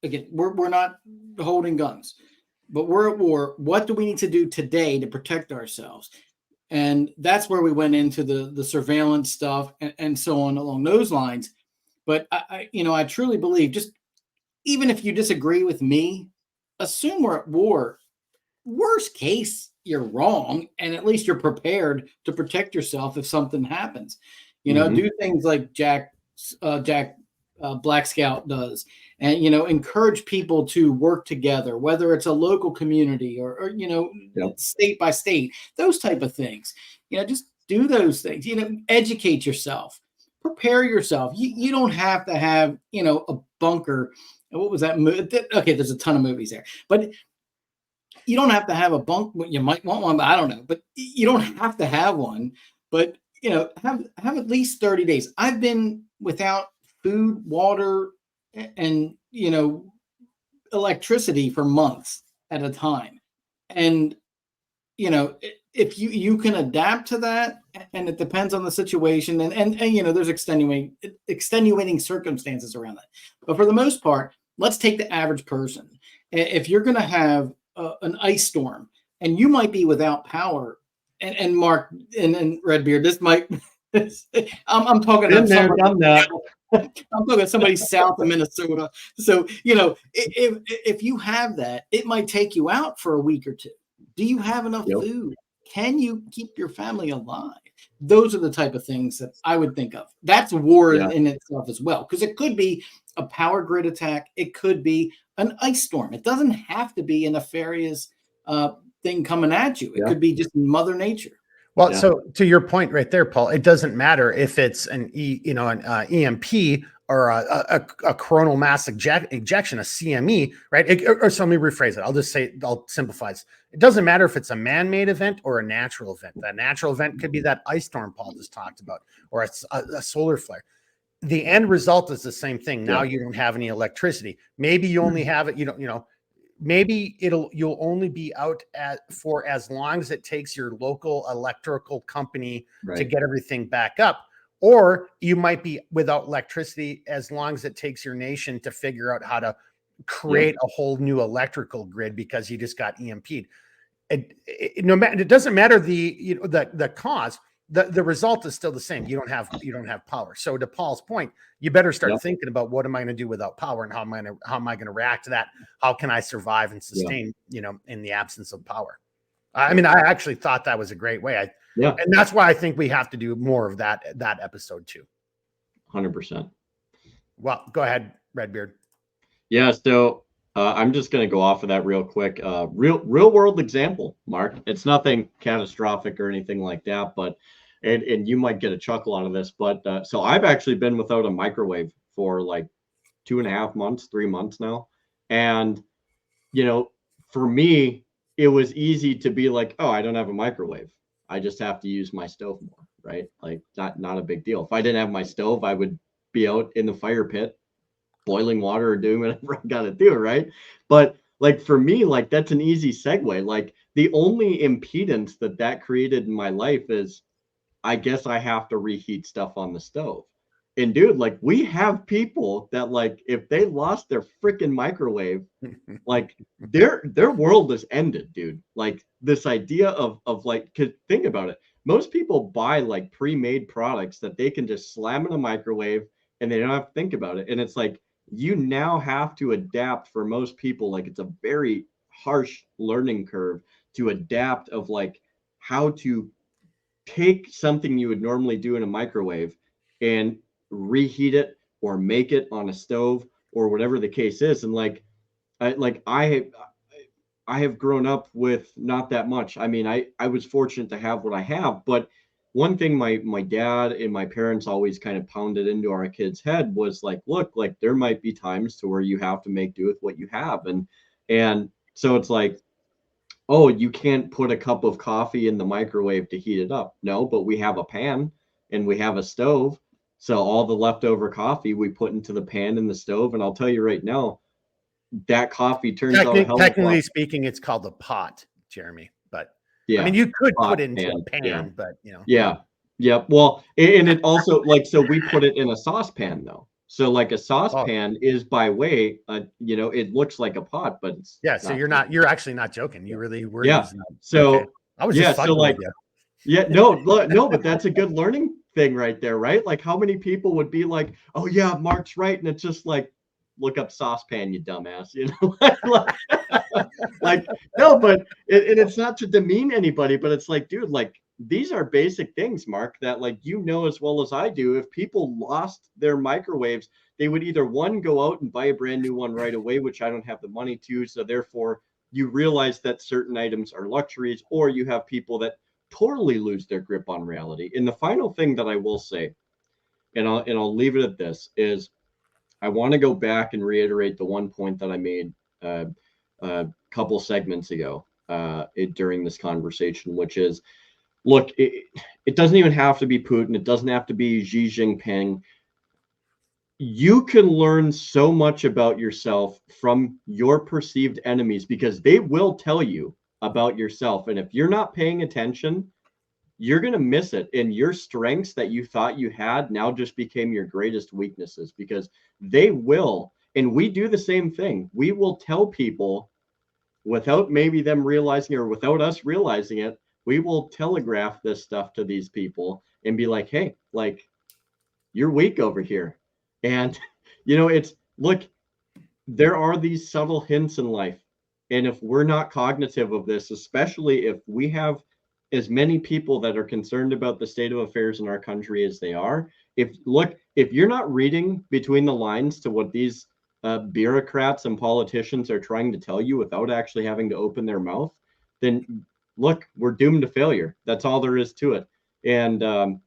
Speaker 4: Again, we're not holding guns, but we're at war. What do we need to do today to protect ourselves? And that's where we went into the surveillance stuff and so on along those lines. But I truly believe, just even if you disagree with me, assume we're at war. Worst case, you're wrong, and at least you're prepared to protect yourself if something happens. Do things like Jack BlackScout does, and encourage people to work together, whether it's a local community or state by state, those type of things. Just do those things. Educate yourself, prepare yourself. You don't have to have a bunker. What was that movie? Okay, there's a ton of movies there, but you don't have to have a bunk. You might want one, but I don't know. But you don't have to have one. But have at least 30 days. I've been without food, water, and electricity for months at a time. And if you can adapt to that, and it depends on the situation, and there's extenuating circumstances around that. But for the most part, let's take the average person. If you're going to have an ice storm, and you might be without power, and Mark and Redbeard, this might I'm talking about somebody, I'm talking somebody south of Minnesota. So if you have that, it might take you out for a week or two. Do you have enough food? Can you keep your family alive? Those are the type of things that I would think of. That's war in itself as well, because it could be a power grid attack. It could be an ice storm. It doesn't have to be a nefarious thing coming at you. It could be just Mother Nature.
Speaker 1: Well, so to your point right there, Paul, it doesn't matter if it's an EMP or a coronal mass ejection, a CME, right? So let me rephrase it. I'll simplify this. It doesn't matter if it's a man-made event or a natural event. That natural event could be that ice storm Paul just talked about, or a solar flare. The end result is the same thing. Now you don't have any electricity. Maybe you only have it, maybe you'll only be out for as long as it takes your local electrical company to get everything back up. Or you might be without electricity as long as it takes your nation to figure out how to create a whole new electrical grid because you just got EMP'd. It doesn't matter the cause. The result is still the same. You don't have power. So to Paul's point, you better start thinking about what am I going to do without power, and how am I going to react to that? How can I survive and sustain, in the absence of power? I mean, I actually thought that was a great way. And that's why I think we have to do more of that episode too.
Speaker 2: 100%.
Speaker 1: Well, go ahead, Redbeard.
Speaker 2: Yeah. So I'm just going to go off of that real quick. Real world example, Mark. It's nothing catastrophic or anything like that, but and you might get a chuckle out of this, but so I've actually been without a microwave for like 2.5 months, 3 months now. And, you know, for me, it was easy to be like, oh, I don't have a microwave. I just have to use my stove more, right? Like not a big deal. If I didn't have my stove, I would be out in the fire pit, boiling water or doing whatever I got to do, right? But like for me, like that's an easy segue. Like the only impedance that created in my life is I guess I have to reheat stuff on the stove. And dude, like we have people that like if they lost their freaking microwave, like their world is ended, dude. Like this idea of like, cause think about it. Most people buy like pre-made products that they can just slam in a microwave and they don't have to think about it. And it's like you now have to adapt for most people. Like it's a very harsh learning curve to adapt of like how to take something you would normally do in a microwave and reheat it or make it on a stove or whatever the case is. And like I have grown up with not that much. I mean, I was fortunate to have what I have, but one thing my dad and my parents always kind of pounded into our kids' head was like, look, like there might be times to where you have to make do with what you have. And so it's like, oh, you can't put a cup of coffee in the microwave to heat it up. No, but we have a pan and we have a stove. So all the leftover coffee we put into the pan in the stove. And I'll tell you right now, that coffee turns out a hell of a lot.
Speaker 1: Technically speaking, it's called a pot, Jeremy. But
Speaker 2: Yeah,
Speaker 1: I mean, you could
Speaker 2: pot
Speaker 1: put it into
Speaker 2: pan,
Speaker 1: a pan,
Speaker 2: yeah.
Speaker 1: but you know.
Speaker 2: Yeah. Yeah. Well, and it also like, so we put it in a saucepan though. So like a saucepan is by way, you know, it looks like a pot, but it's
Speaker 1: so you're actually not joking. You really were using that.
Speaker 2: So
Speaker 1: okay. I was just fucking with you.
Speaker 2: No, but that's a good learning thing right there, right? Like how many people would be like, oh yeah, Mark's right. And it's just like, look up saucepan, you dumbass, you know, like no, but it's not to demean anybody, but it's like, dude, like these are basic things, Mark, that like, you know, as well as I do, if people lost their microwaves, they would either one, go out and buy a brand new one right away, which I don't have the money to. So therefore you realize that certain items are luxuries, or you have people that totally lose their grip on reality. And the final thing that I will say, and I'll leave it at this, is I want to go back and reiterate the one point that I made a couple segments ago during this conversation, which is, look, it doesn't even have to be Putin. It doesn't have to be Xi Jinping. You can learn so much about yourself from your perceived enemies because they will tell you about yourself. And if you're not paying attention, you're going to miss it. And your strengths that you thought you had now just became your greatest weaknesses because they will. And we do the same thing. We will tell people without maybe them realizing it or without us realizing it, we will telegraph this stuff to these people and be like, hey, like you're weak over here. And, you know, it's look, there are these subtle hints in life. And if we're not cognitive of this, especially if we have as many people that are concerned about the state of affairs in our country as they are, if you're not reading between the lines to what these bureaucrats and politicians are trying to tell you without actually having to open their mouth, then look, we're doomed to failure. That's all there is to it. And,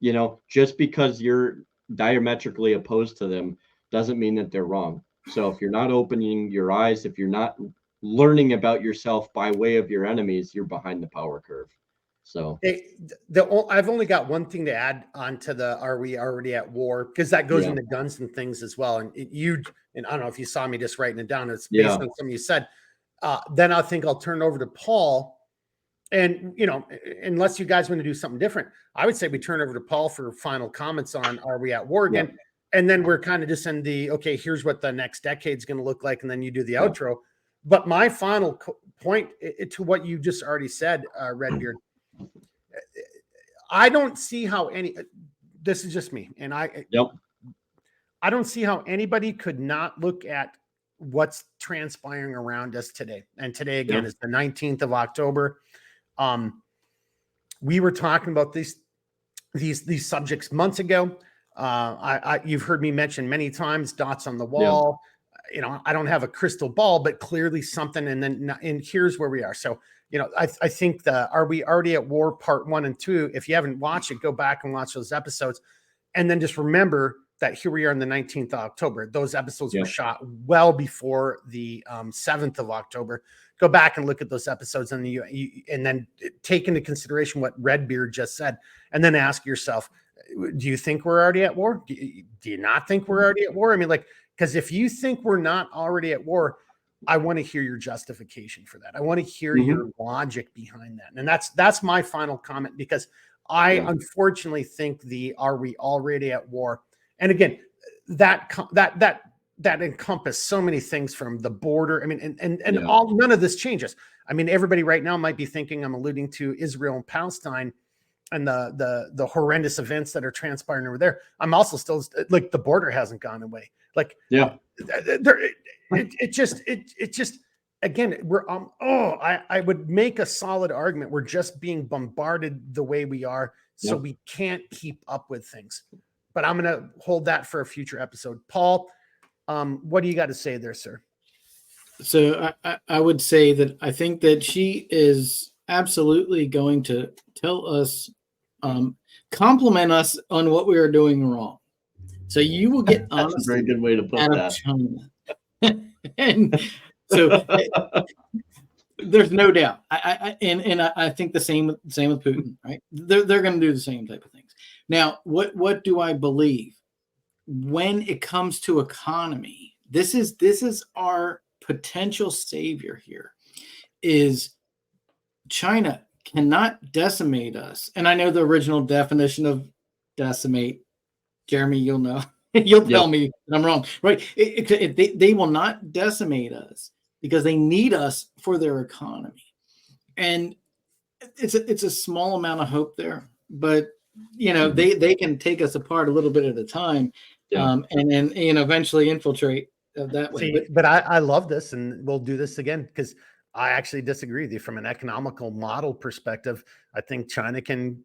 Speaker 2: you know, just because you're diametrically opposed to them doesn't mean that they're wrong. So if you're not opening your eyes, if you're not learning about yourself by way of your enemies, you're behind the power curve. So
Speaker 1: I've only got one thing to add on to the "Are we already at war?" because that goes into guns and things as well. And I don't know if you saw me just writing it down. It's based on something you said. Then I think I'll turn it over to Paul. And you know, unless you guys want to do something different, I would say we turn over to Paul for final comments on "Are we at war again?" And then we're kind of just in the okay. Here's what the next decade's going to look like, and then you do the outro. But my final point to what you just already said, Redbeard. I don't see how this is just me, and I don't see how anybody could not look at what's transpiring around us today. And today again is the 19th of October. We were talking about these subjects months ago. You've heard me mention many times dots on the wall. You know, I don't have a crystal ball, but clearly something. And here's where we are. So, you know, I think Are We Already at War Part 1 and 2, if you haven't watched it, go back and watch those episodes. And then just remember that here we are on the 19th of October. Those episodes
Speaker 2: Yeah.
Speaker 1: were shot well before the 7th of October. Go back and look at those episodes, and and then take into consideration what Redbeard just said, and then ask yourself, do you think we're already at war? Do you not think we're already at war? I mean, like, because if you think we're not already at war, I want to hear your justification for that. I want to hear your logic behind that. And that's my final comment, because I unfortunately think are we already at war? And again, that encompass so many things, from the border. I mean, and none of this changes. I mean, everybody right now might be thinking I'm alluding to Israel and Palestine and the horrendous events that are transpiring over there. I'm also still like, the border hasn't gone away. Like, it just again, we're I would make a solid argument. We're just being bombarded the way we are, so we can't keep up with things. But I'm going to hold that for a future episode. Paul, what do you got to say there, sir?
Speaker 3: So I would say that I think that she is absolutely going to tell us, compliment us on what we are doing wrong. So you will get
Speaker 2: that's a very good way to put that.
Speaker 3: China. And so there's no doubt. I think the same with Putin, right? They're going to do the same type of things. Now, what do I believe when it comes to economy? This is our potential savior here. Is China cannot decimate us, and I know the original definition of decimate. Jeremy, you'll know. You'll tell me that I'm wrong, right? They will not decimate us because they need us for their economy, and it's a small amount of hope there, but they can take us apart a little bit at a time, and then eventually infiltrate that way.
Speaker 1: See, but I love this, and we'll do this again, because I actually disagree with you from an economical model perspective. I think China can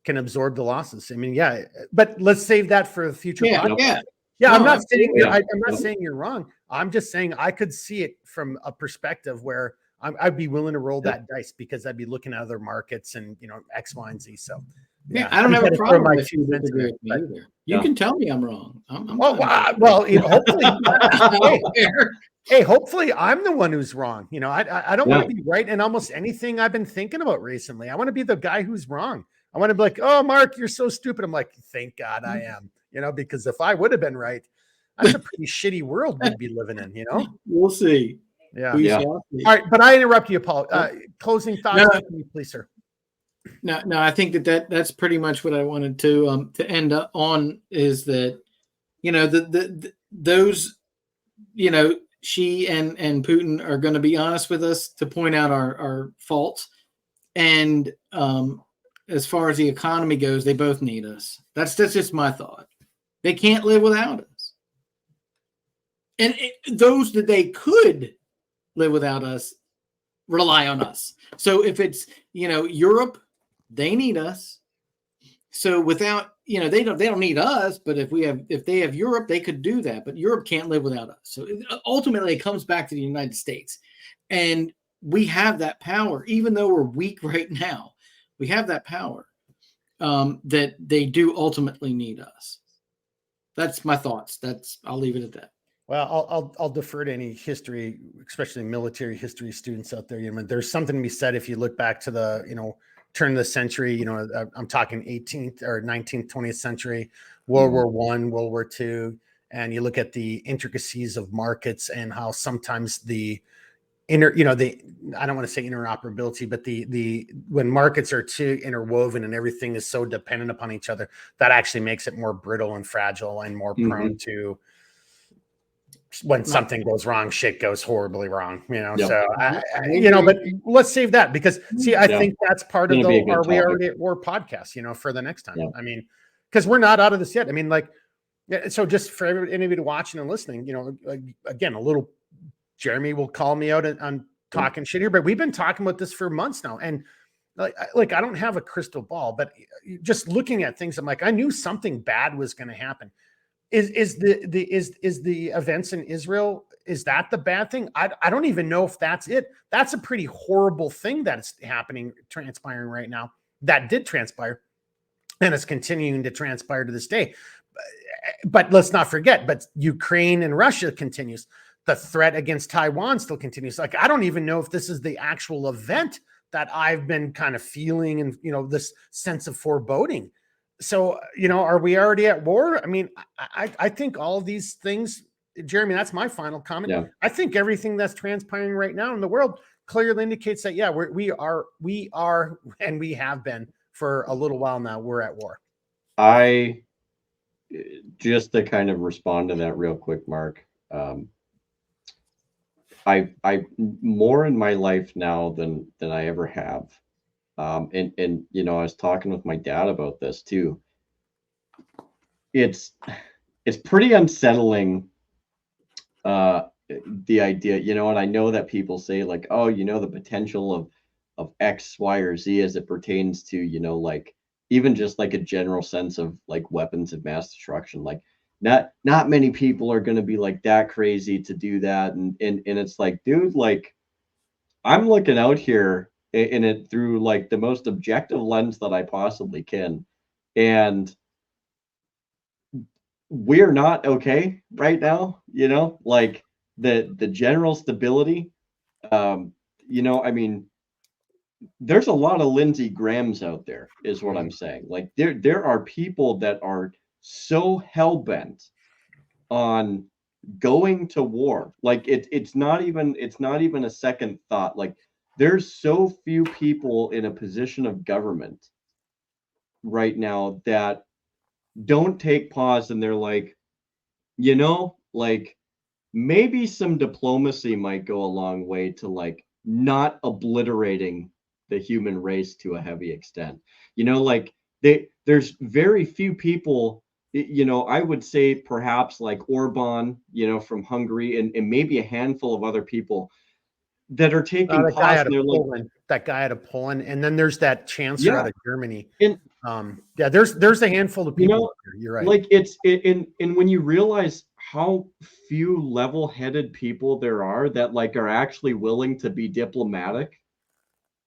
Speaker 1: absorb the losses. I mean, but let's save that for a future podcast.
Speaker 3: No,
Speaker 1: I'm not saying I'm not saying you're wrong. I'm just saying I could see it from a perspective where I'd be willing to roll that dice, because I'd be looking at other markets and X, Y, and Z. So
Speaker 3: I don't have a problem if you disagree with me either. You can tell me I'm wrong.
Speaker 1: Hopefully, hopefully I'm the one who's wrong. I don't want to be right in almost anything I've been thinking about recently. I want to be the guy who's wrong. I want to be like, oh, Mark, you're so stupid. I'm like, thank God I am, because if I would have been right, that's a pretty shitty world we'd be living in,
Speaker 3: We'll see.
Speaker 1: Yeah. All right. But I interrupt you, Paul. Closing thoughts, please, sir.
Speaker 3: No, I think that's pretty much what I wanted to end up on, is that, those, Xi and Putin are going to be honest with us to point out our faults. And, as far as the economy goes, they both need us. That's just my thought. They can't live without us. And those that they could live without us rely on us. So if it's, Europe, they need us. So without, they don't need us, but if they have Europe, they could do that. But Europe can't live without us. So ultimately it comes back to the United States. And we have that power, even though we're weak right now. We have that power that they do ultimately need us. That's my thoughts. I'll leave it at that.
Speaker 1: Well, I'll defer to any history, especially military history students out there. There's something to be said if you look back to the turn of the century. I'm talking 18th or 19th, 20th century, World War I, World War II, and you look at the intricacies of markets and how sometimes the I don't want to say interoperability, but the when markets are too interwoven and everything is so dependent upon each other, that actually makes it more brittle and fragile and more prone to, when something goes wrong, shit goes horribly wrong, So but let's save that, because I think that's part of the Are We Already at War podcast, for the next time. I mean, because we're not out of this yet. I mean, so just for anybody watching and listening, again, a little, Jeremy will call me out on talking shit here, but we've been talking about this for months now. And like I don't have a crystal ball, but just looking at things, I'm like, I knew something bad was going to happen. Is the events in Israel, is that the bad thing? I don't even know if that's it. That's a pretty horrible thing that's transpiring right now. That did transpire, and it's continuing to transpire to this day. but let's not forget, but Ukraine and Russia continues. The threat against Taiwan still continues. Like, I don't even know if this is the actual event that I've been kind of feeling, and, this sense of foreboding. So, are we already at war? I mean, I think all of these things, Jeremy, that's my final comment.
Speaker 2: Yeah.
Speaker 1: I think everything that's transpiring right now in the world clearly indicates that, yeah, we are, and we have been for a little while now, we're at war.
Speaker 2: Just to kind of respond to that real quick, Mark. I more in my life now than I ever have. And I was talking with my dad about this too. It's pretty unsettling, the idea, and I know that people say like, oh, the potential of X, Y, or Z as it pertains to, like even just like a general sense of like weapons of mass destruction. Like not many people are going to be like that crazy to do that. And it's like, dude, like I'm looking out here in it through like the most objective lens that I possibly can. And we're not okay right now, like the general stability. I mean, there's a lot of Lindsey Grahams out there, is what I'm saying. Like there are people that are so hell-bent on going to war. Like it's not even a second thought. Like there's so few people in a position of government right now that don't take pause and they're like, like maybe some diplomacy might go a long way to like not obliterating the human race to a heavy extent. Like there's very few people, I would say perhaps like Orban, from Hungary, and maybe a handful of other people that are taking pause. And they're like,
Speaker 1: that guy out of Poland, and then there's that chancellor out of Germany.
Speaker 2: And
Speaker 1: there's a handful of people. You're right.
Speaker 2: Like and when you realize how few level-headed people there are that like are actually willing to be diplomatic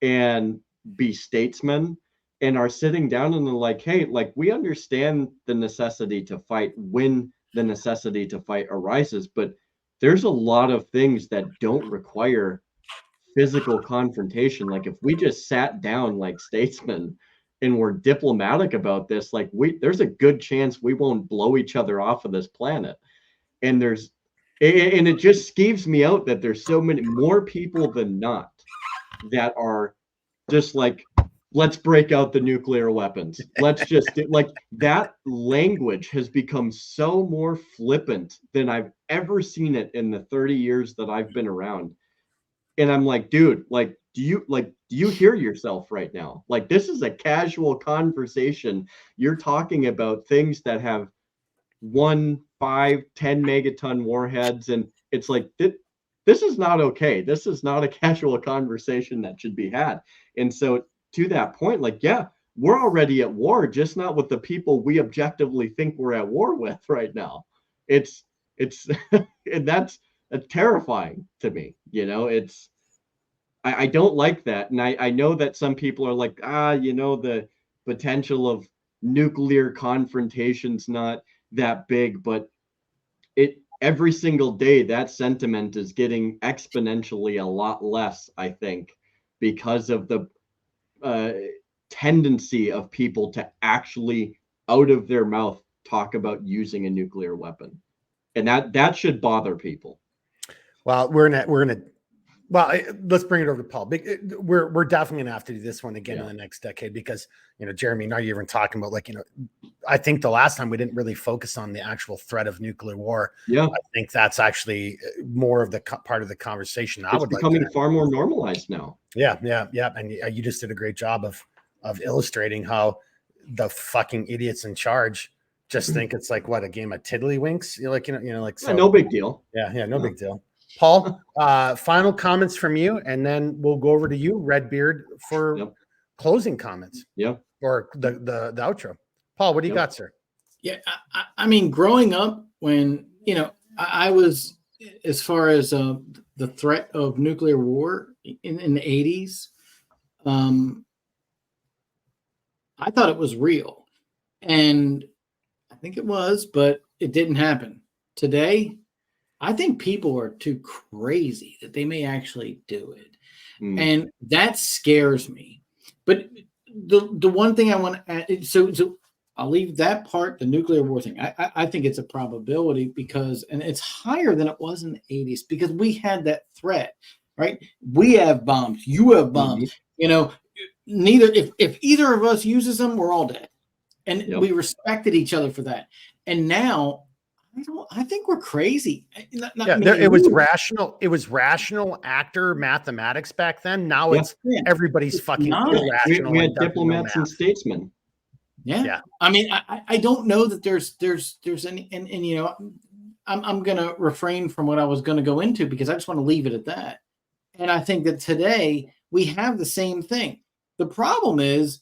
Speaker 2: and be statesmen and are sitting down and they're like, hey, like we understand the necessity to fight when the necessity to fight arises, but there's a lot of things that don't require physical confrontation. Like if we just sat down like statesmen and we're diplomatic about this, like there's a good chance we won't blow each other off of this planet. And it just skeeves me out that there's so many more people than not that are just like, let's break out the nuclear weapons. Let's just like that language has become so more flippant than I've ever seen it in the 30 years that I've been around. And I'm like, dude, like, do you hear yourself right now? Like, this is a casual conversation. You're talking about things that have 1, 5, 10 megaton warheads. And it's like, this is not okay. This is not a casual conversation that should be had. And so to that point, like, yeah, we're already at war, just not with the people we objectively think we're at war with right now. It's and that's terrifying to me. I don't like that. And I know that some people are like, the potential of nuclear confrontation's not that big, but every single day that sentiment is getting exponentially a lot less, I think, because of the tendency of people to actually out of their mouth talk about using a nuclear weapon. And that should bother people.
Speaker 1: Well, let's bring it over to Paul. We're definitely gonna have to do this one again in the next decade because Jeremy, now you're even talking about like I think the last time we didn't really focus on the actual threat of nuclear war.
Speaker 2: Yeah,
Speaker 1: I think that's actually more of the part of the conversation.
Speaker 2: It's becoming far more normalized now.
Speaker 1: Yeah, and you just did a great job of illustrating how the fucking idiots in charge just think it's like what, a game of tiddlywinks. You're like so,
Speaker 2: no big deal.
Speaker 1: Yeah, no big deal. Paul, final comments from you, and then we'll go over to you, Redbeard, for closing comments.
Speaker 2: Yeah.
Speaker 1: Or the outro. Paul, what do you got, sir?
Speaker 3: Yeah, I mean, growing up when, I was, as far as the threat of nuclear war in the 80s, I thought it was real. And think it was, but it didn't happen. Today, I think people are too crazy that they may actually do it. And that scares me. But the one thing I want to add, so I'll leave that part, the nuclear war thing. I think it's a probability because, and it's higher than it was in the 80s because we had that threat, right? We have bombs, you have bombs. You know, neither, if either of us uses them, we're all dead. And we respected each other for that. And now, I think we're crazy.
Speaker 1: It was rational. It was rational actor mathematics back then. Now it's everybody's fucking irrational.
Speaker 2: We had diplomats and statesmen.
Speaker 3: Yeah. I mean, I don't know that there's any, and you know, I'm gonna refrain from what I was gonna go into because I just want to leave it at that. And I think that today we have the same thing. The problem is,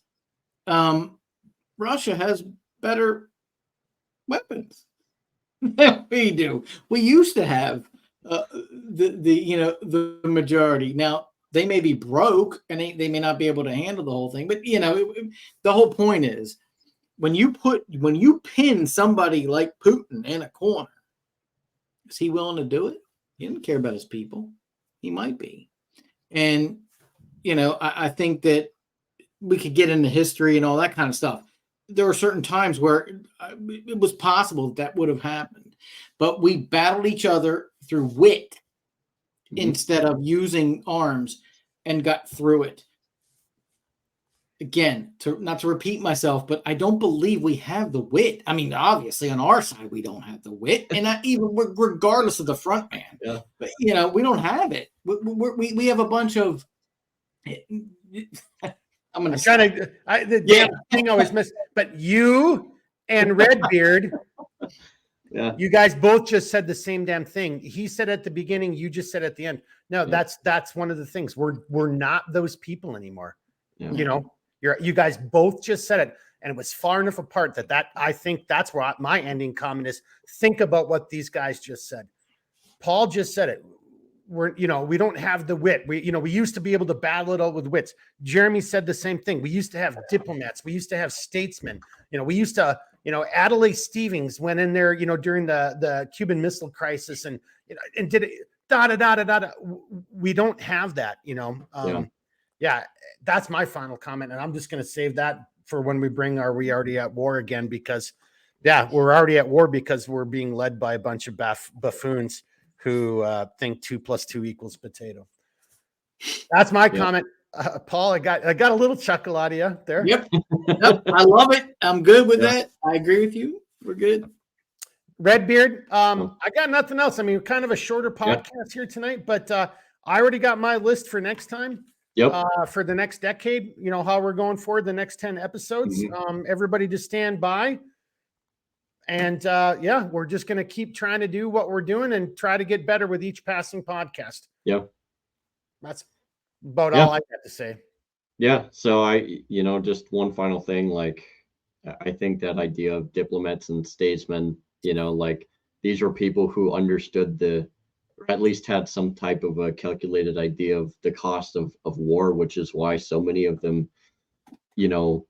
Speaker 3: Russia has better weapons than we do. We used to have the majority. Now they may be broke and they may not be able to handle the whole thing. But you know, the whole point is when you pin somebody like Putin in a corner, is he willing to do it? He doesn't care about his people. He might be. And you know, I think that we could get into history and all that kind of stuff. There were certain times where it was possible that would have happened, but we battled each other through wit instead of using arms and got through it. Again, not to repeat myself, but I don't believe we have the wit. I mean, obviously on our side, we don't have the wit, and even regardless of the front man, but you know, we don't have it. We have a bunch of,
Speaker 1: the damn thing I always miss. But you and Redbeard, you guys both just said the same damn thing. He said at the beginning, you just said at the end. No, that's one of the things. We're not those people anymore. You know, you guys both just said it, and it was far enough apart that I think that's where my ending comment is. Think about what these guys just said. Paul just said it. We don't have the wit. We used to be able to battle it out with wits. Jeremy said the same thing. We used to have diplomats. We used to have statesmen. We used to, Adelaide Stevens went in there, during the Cuban Missile Crisis and did it, We don't have that, that's my final comment. And I'm just going to save that for when we bring Are We Already at War again, because we're already at war because we're being led by a bunch of buffoons who think 2 + 2 = potato. That's my comment. Paul, I got a little chuckle out of you there.
Speaker 3: Yep. I love it. I'm good with that. I agree with you. We're good.
Speaker 1: Redbeard, I got nothing else. I mean, kind of a shorter podcast here tonight, but I already got my list for next time. For the next decade, how we're going forward, the next 10 episodes. Everybody just stand by. And we're just going to keep trying to do what we're doing and try to get better with each passing podcast. That's about all I got to say.
Speaker 2: So I, just one final thing. Like, I think that idea of diplomats and statesmen, like these are people who understood or at least had some type of a calculated idea of the cost of war, which is why so many of them, they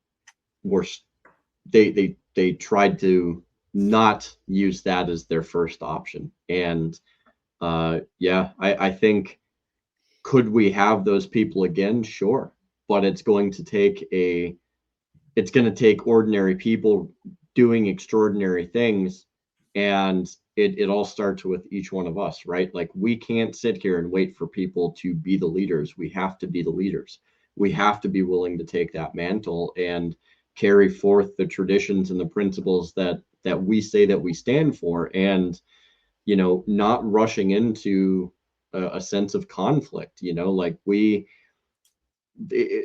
Speaker 2: tried to not use that as their first option. And I think, could we have those people again? Sure. But it's going to take ordinary people doing extraordinary things. And it all starts with each one of us, right? Like, we can't sit here and wait for people to be the leaders. We have to be the leaders. We have to be willing to take that mantle and carry forth the traditions and the principles that we say that we stand for, and not rushing into a sense of conflict. Like,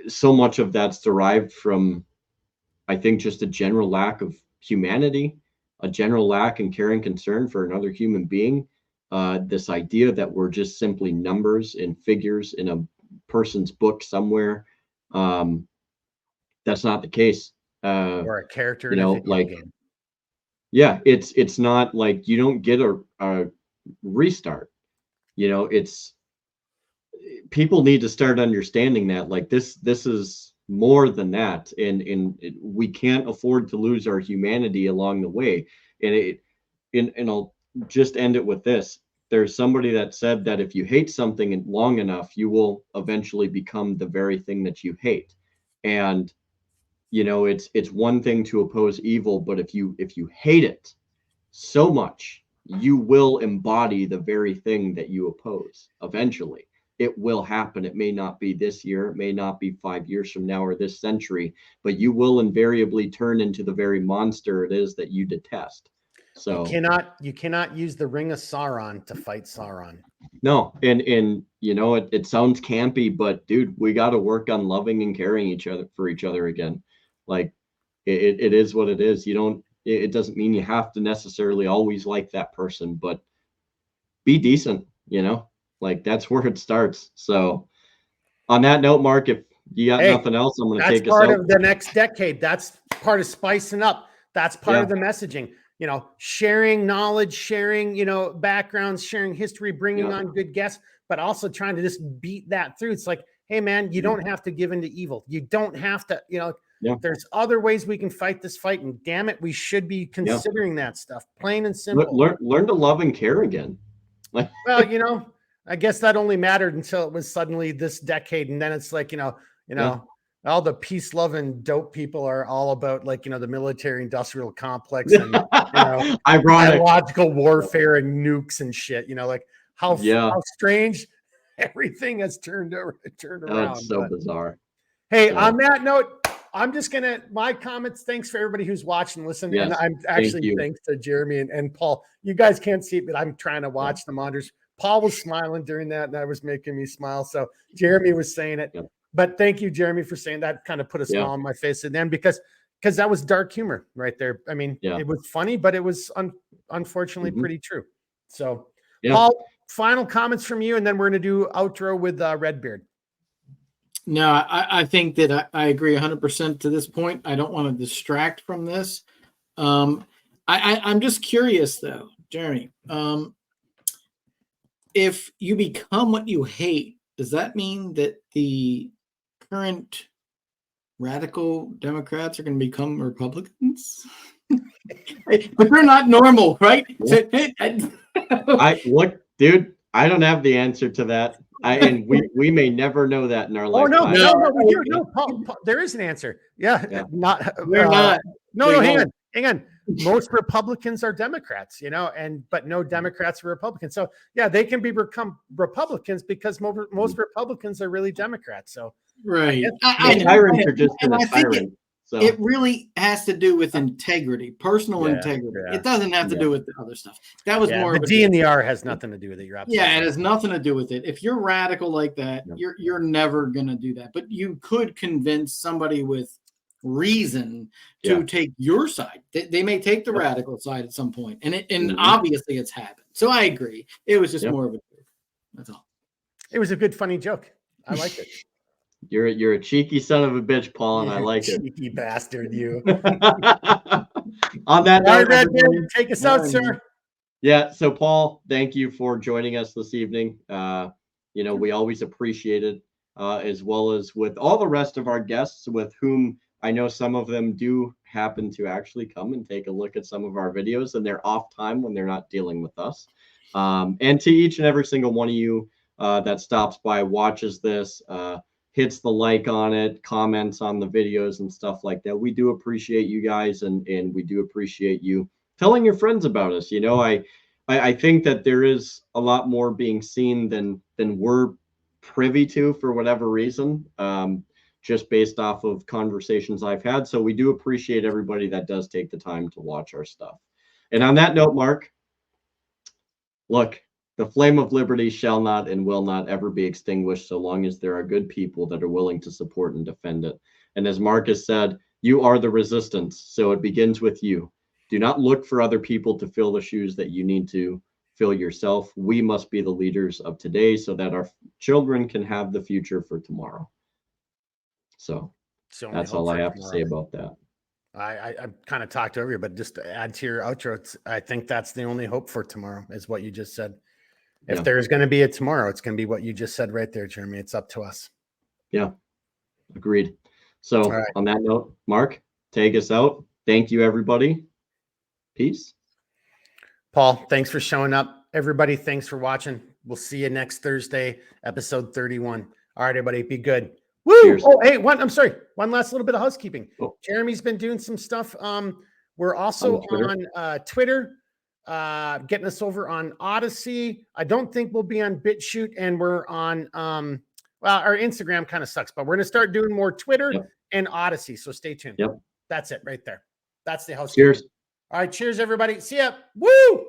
Speaker 2: so much of that's derived from, I think, just a general lack of humanity, a general lack in care and concern for another human being. This idea that we're just simply numbers and figures in a person's book somewhere. That's not the case.
Speaker 1: Or a character in a video game.
Speaker 2: It's not like you don't get a restart. It's, people need to start understanding that, like, this is more than that, and we can't afford to lose our humanity along the way. And I'll just end it with this. There's somebody that said that if you hate something long enough, you will eventually become the very thing that you hate. And it's one thing to oppose evil, but if you hate it so much, you will embody the very thing that you oppose. Eventually it will happen. It may not be this year, it may not be 5 years from now or this century, but you will invariably turn into the very monster it is that you detest. So
Speaker 1: you cannot use the Ring of Sauron to fight Sauron.
Speaker 2: no, and it sounds campy, but dude, we got to work on loving and caring for each other again. Like it is what it is. It doesn't mean you have to necessarily always like that person, but be decent, like that's where it starts. So on that note, Mark, if you got nothing else, I'm going to take us out.
Speaker 1: That's part of the next decade. That's part of spicing up. That's part of the messaging, sharing knowledge, sharing, backgrounds, sharing history, bringing on good guests, but also trying to just beat that through. It's like, hey man, you don't have to give into evil. You don't have to, there's other ways we can fight this fight, and damn it, we should be considering that stuff, plain and simple.
Speaker 2: Learn to love and care again.
Speaker 1: Well, I guess that only mattered until it was suddenly this decade. And then it's like, all the peace loving dope people are all about like, the military industrial complex and, biological warfare and nukes and shit, like how strange everything has turned around.
Speaker 2: It's so bizarre.
Speaker 1: Hey, on that note, I'm just going to, my comments, thanks for everybody who's watching, listening.
Speaker 2: Yes,
Speaker 1: and I'm actually, thanks to Jeremy and Paul. You guys can't see it, but I'm trying to watch the monitors. Paul was smiling during that, and that was making me smile. So Jeremy was saying it.
Speaker 2: Yep.
Speaker 1: But thank you, Jeremy, for saying that. Kind of put a smile on my face. And then because that was dark humor right there. I mean, it was funny, but it was unfortunately pretty true. So Paul, final comments from you, and then we're going to do outro with Redbeard.
Speaker 3: No, I think that I agree 100% to this point. I don't want to distract from this. I'm just curious, though, Jeremy. If you become what you hate, does that mean that the current radical Democrats are going to become Republicans? But they're not normal, right?
Speaker 2: Dude, I don't have the answer to that. And we may never know that in our lifetime.
Speaker 1: No, Paul, there is an answer. They're not. Hang on. Most Republicans are Democrats, but no Democrats are Republicans. So they can become Republicans because most Republicans are really Democrats. So
Speaker 3: right.
Speaker 2: Tyrants are just a tyrant. So
Speaker 3: it really has to do with integrity, personal integrity. Yeah. It doesn't have to do with the other stuff. That was more.
Speaker 1: The D and the R has nothing to do with it. You're absolutely
Speaker 3: it has nothing to do with it. If you're radical like that, you're never gonna do that. But you could convince somebody with reason to take your side. They may take the radical side at some point, and obviously it's happened. So I agree. It was just more of a joke. That's all.
Speaker 1: It was a good, funny joke. I liked it.
Speaker 2: You're a cheeky son of a bitch, Paul, and I like it.
Speaker 1: Cheeky bastard, you.
Speaker 2: On that note,
Speaker 1: take us out, sir.
Speaker 2: Yeah. So, Paul, thank you for joining us this evening. We always appreciate it, as well as with all the rest of our guests, with whom I know some of them do happen to actually come and take a look at some of our videos, and they're off time when they're not dealing with us. And to each and every single one of you that stops by, watches this, hits the like on it, comments on the videos and stuff like that. We do appreciate you guys, and we do appreciate you telling your friends about us. I think that there is a lot more being seen than we're privy to for whatever reason, just based off of conversations I've had. So we do appreciate everybody that does take the time to watch our stuff. And on that note, Mark, look, the flame of liberty shall not and will not ever be extinguished so long as there are good people that are willing to support and defend it. And as Mark has said, you are the resistance. So it begins with you. Do not look for other people to fill the shoes that you need to fill yourself. We must be the leaders of today so that our children can have the future for tomorrow. So that's all I have to say about that.
Speaker 1: I kind of talked over you, but just to add to your outro, I think that's the only hope for tomorrow is what you just said. If there's going to be a tomorrow, it's going to be what you just said right there, Jeremy. It's up to us.
Speaker 2: Yeah, agreed. So
Speaker 1: right.
Speaker 2: on that note, Mark, take us out. Thank you, everybody. Peace.
Speaker 1: Paul, thanks for showing up. Everybody, thanks for watching. We'll see you next Thursday, episode 31. All right, everybody, be good. Woo!
Speaker 2: Cheers.
Speaker 1: Oh, hey, I'm sorry. One last little bit of housekeeping.
Speaker 2: Oh.
Speaker 1: Jeremy's been doing some stuff. We're also on Twitter, getting us over on Odyssey. I don't think we'll be on BitChute, and we're on well, our Instagram kind of sucks, but we're gonna start doing more Twitter and Odyssey. So stay tuned.
Speaker 2: Yep.
Speaker 1: That's it right there. That's the housekeeping.
Speaker 2: Cheers.
Speaker 1: All right, cheers, everybody. See ya. Woo!